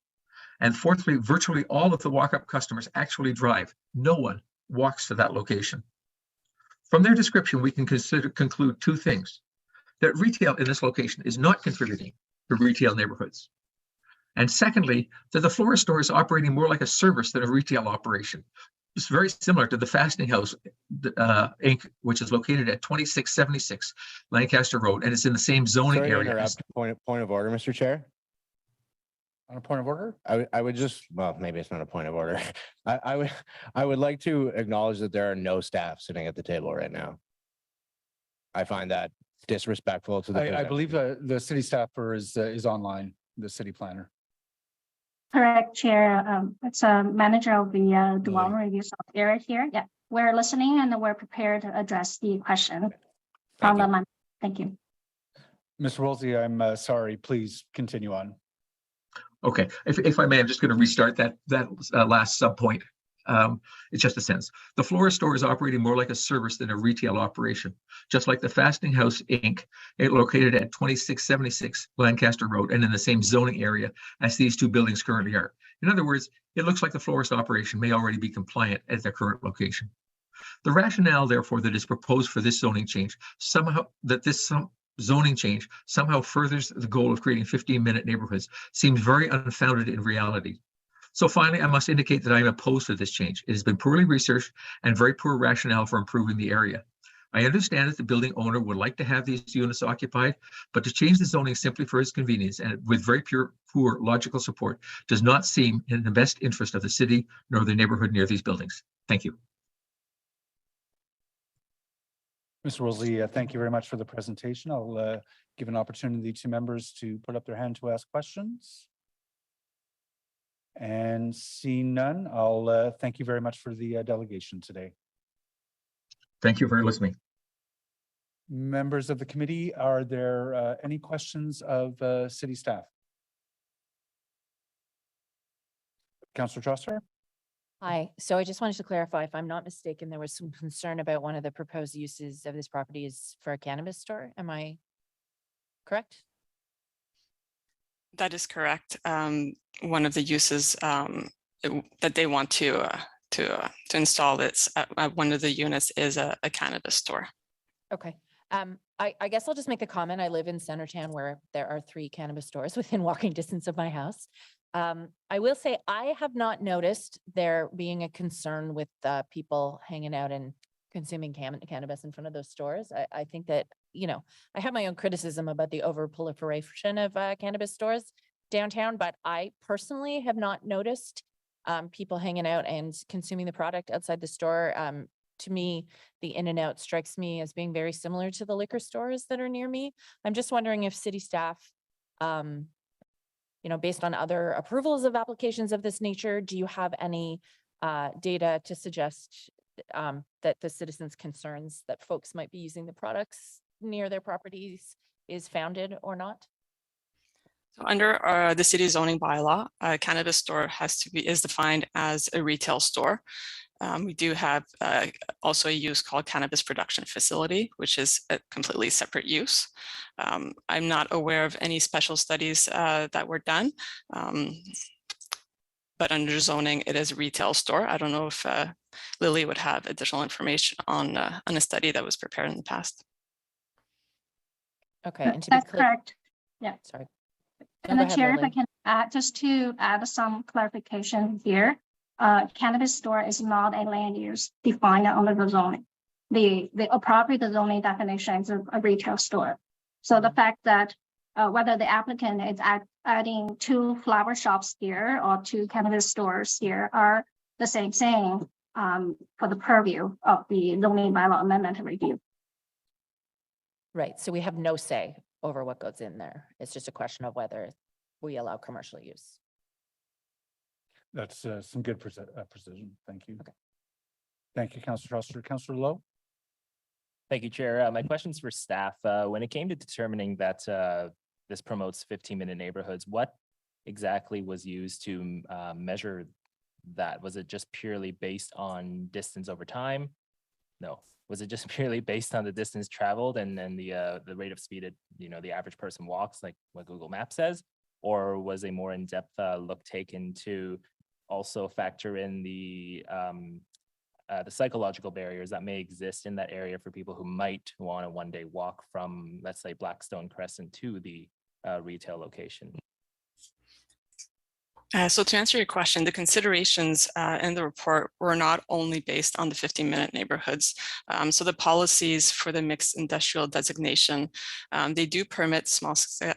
And fourthly, virtually all of the walk-up customers actually drive. No one walks to that location. From their description, we can conclude two things. That retail in this location is not contributing to retail neighborhoods. And secondly, that the Florist store is operating more like a service than a retail operation. It's very similar to the Fastening House, Inc., which is located at 2676 Lancaster Road, and it's in the same zoning Sorry to area. interrupt. Point of order, Mr. Chair. On a point of order? I would just, well, maybe it's not a point of order. I would like to acknowledge that there are no staff sitting at the table right now. I find that disrespectful to the. I believe the city staffer is online, the city planner. Correct, Chair. It's a manager of the development review software here. Yeah, we're listening and we're prepared to address the question from the man. Thank you. Mr. Woolsey, I'm sorry, please continue on. Okay, if I may, I'm just going to restart that last sub point. It's just a sentence. The Florist store is operating more like a service than a retail operation, just like the Fastening House Inc. Located at 2676 Lancaster Road and in the same zoning area as these two buildings currently are. In other words, it looks like the florist operation may already be compliant at their current location. The rationale, therefore, that is proposed for this zoning change zoning change somehow furthers the goal of creating 15-minute neighborhoods seems very unfounded in reality. So finally, I must indicate that I am opposed to this change. It has been poorly researched and very poor rationale for improving the area. I understand that the building owner would like to have these units occupied, but to change the zoning simply for his convenience and with very poor logical support does not seem in the best interest of the city nor the neighborhood near these buildings. Thank you. Mr. Woolsey, thank you very much for the presentation. I'll give an opportunity to members to put up their hand to ask questions. And seeing none, I'll thank you very much for the delegation today. Thank you for listening. Members of the committee, are there any questions of city staff? Councillor Trosser? Hi, so I just wanted to clarify, if I'm not mistaken, there was some concern about one of the proposed uses of this property is for a cannabis store. Am I correct? That is correct. One of the uses that they want to install it's at one of the units is a cannabis store. Okay. I guess I'll just make the comment. I live in Centertown where there are 3 cannabis stores within walking distance of my house. I will say I have not noticed there being a concern with people hanging out and consuming cannabis in front of those stores. I think that, you know, I have my own criticism about the over proliferation of cannabis stores downtown, but I personally have not noticed people hanging out and consuming the product outside the store. To me, the in and out strikes me as being very similar to the liquor stores that are near me. I'm just wondering if city staff, you know, based on other approvals of applications of this nature, do you have any data to suggest that the citizens' concerns that folks might be using the products near their properties is founded or not? So under the city zoning bylaw, a cannabis store is defined as a retail store. We do have also a use called cannabis production facility, which is a completely separate use. I'm not aware of any special studies that were done, but under zoning, it is a retail store. I don't know if Lily would have additional information on a study that was prepared in the past. Okay, and to be clear, correct. Yeah. Sorry. And the chair, if I can add, just to add some clarification here, cannabis store is not a land use defined under the zoning. The appropriate zoning definition is a retail store. So the fact that whether the applicant is adding 2 flower shops here or 2 cannabis stores here are the same thing for the purview of the zoning bylaw amendment review. Right, so we have no say over what goes in there. It's just a question of whether we allow commercial use. That's some good precision. Thank you. Okay. Thank you, Councillor Trosser. Councillor Lowe? Thank you, Chair. My question's for staff. When it came to determining that this promotes 15-minute neighborhoods, what exactly was used to measure that? Was it just purely based on distance over time? No. Was it just purely based on the distance traveled and then the rate of speed at, you know, the average person walks, like what Google Maps says? Or was a more in-depth look taken to also factor in the psychological barriers that may exist in that area for people who might want to one day walk from, let's say, Blackstone Crescent to the retail location? So to answer your question, the considerations in the report were not only based on the 15-minute neighborhoods. So the policies for the mixed industrial designation, they do permit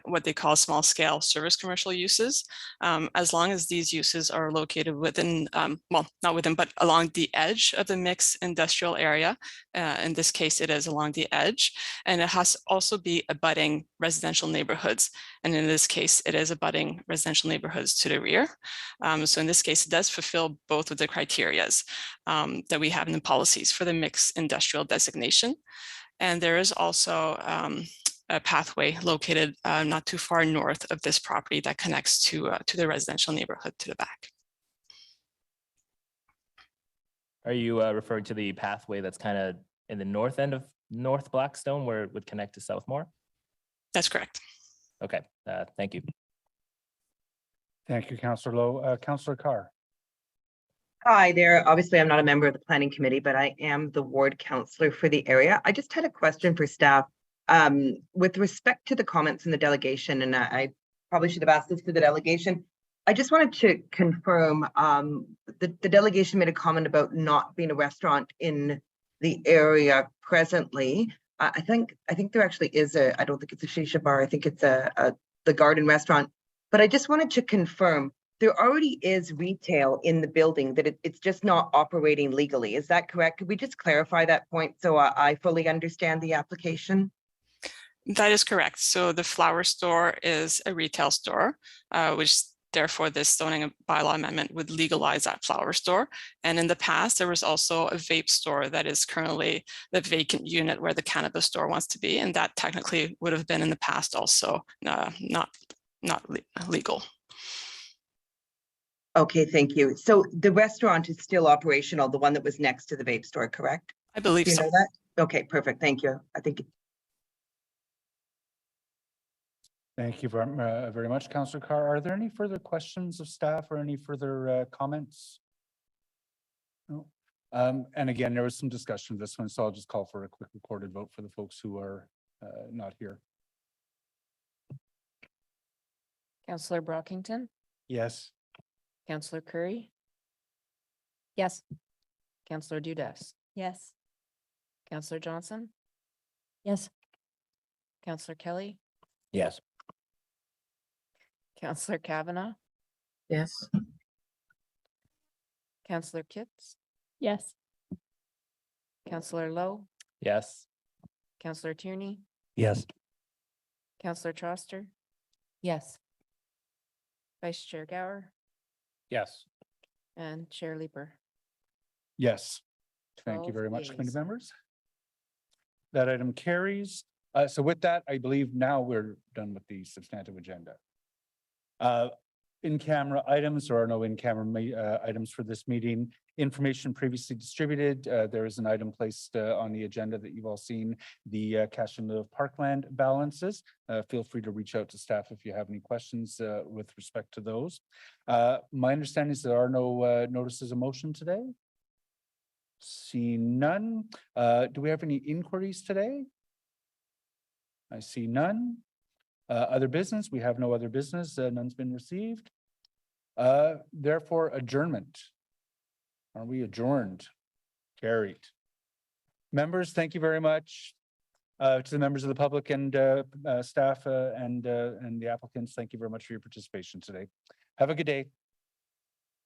what they call small scale service commercial uses, as long as these uses are located within, well, not within, but along the edge of the mixed industrial area. In this case, it is along the edge, and it has to also be abutting residential neighborhoods. And in this case, it is abutting residential neighborhoods to the rear. So in this case, it does fulfill both of the criterias that we have in the policies for the mixed industrial designation. And there is also a pathway located not too far north of this property that connects to the residential neighborhood to the back. Are you referring to the pathway that's kind of in the north end of North Blackstone where it would connect to Southmore? That's correct. Okay, thank you. Thank you, Councillor Lowe. Councillor Carr. Hi there. Obviously, I'm not a member of the planning committee, but I am the ward councillor for the area. I just had a question for staff. With respect to the comments in the delegation, and I probably should have asked this to the delegation. I just wanted to confirm, the delegation made a comment about not being a restaurant in the area presently. I think there actually is I don't think it's a shisha bar. I think it's the Garden restaurant. But I just wanted to confirm, there already is retail in the building, that it's just not operating legally. Is that correct? Could we just clarify that point so I fully understand the application? That is correct. So the flower store is a retail store, which therefore this zoning bylaw amendment would legalize that flower store. And in the past, there was also a vape store that is currently the vacant unit where the cannabis store wants to be. And that technically would have been in the past also not legal. Okay, thank you. So the restaurant is still operational, the one that was next to the vape store, correct? I believe Do you so. know that? Okay, perfect. Thank you. I think. Thank you very much, Councillor Carr. Are there any further questions of staff or any further comments? No. And again, there was some discussion of this one, so I'll just call for a quick recorded vote for the folks who are not here. Councillor Brockington, Yes. Councillor Curry, Yes. Councillor Dudas, Yes. Councillor Johnson, Yes. Councillor Kelly, Yes. Councillor Kavanaugh, Yes. Councillor Kitts, Yes. Councillor Lowe, Yes. Councillor Tierney, Yes. Councillor Troster, Yes. Vice Chair Gower, Yes. and Chair Leeper. Yes. Thank you 12 very much, committee yeas. members. That item carries. So with that, I believe now we're done with the substantive agenda. In-camera items, there are no in-camera items for this meeting. Information previously distributed. There is an item placed on the agenda that you've all seen, the cash in lieu of parkland balances. Feel free to reach out to staff if you have any questions with respect to those. My understanding is there are no notices of motion today. See none. Do we have any inquiries today? I see none. Other business, we have no other business, none's been received. Therefore, adjournment. Are we adjourned? Carried. Members, thank you very much. To the members of the public and staff and the applicants, thank you very much for your participation today. Have a good day.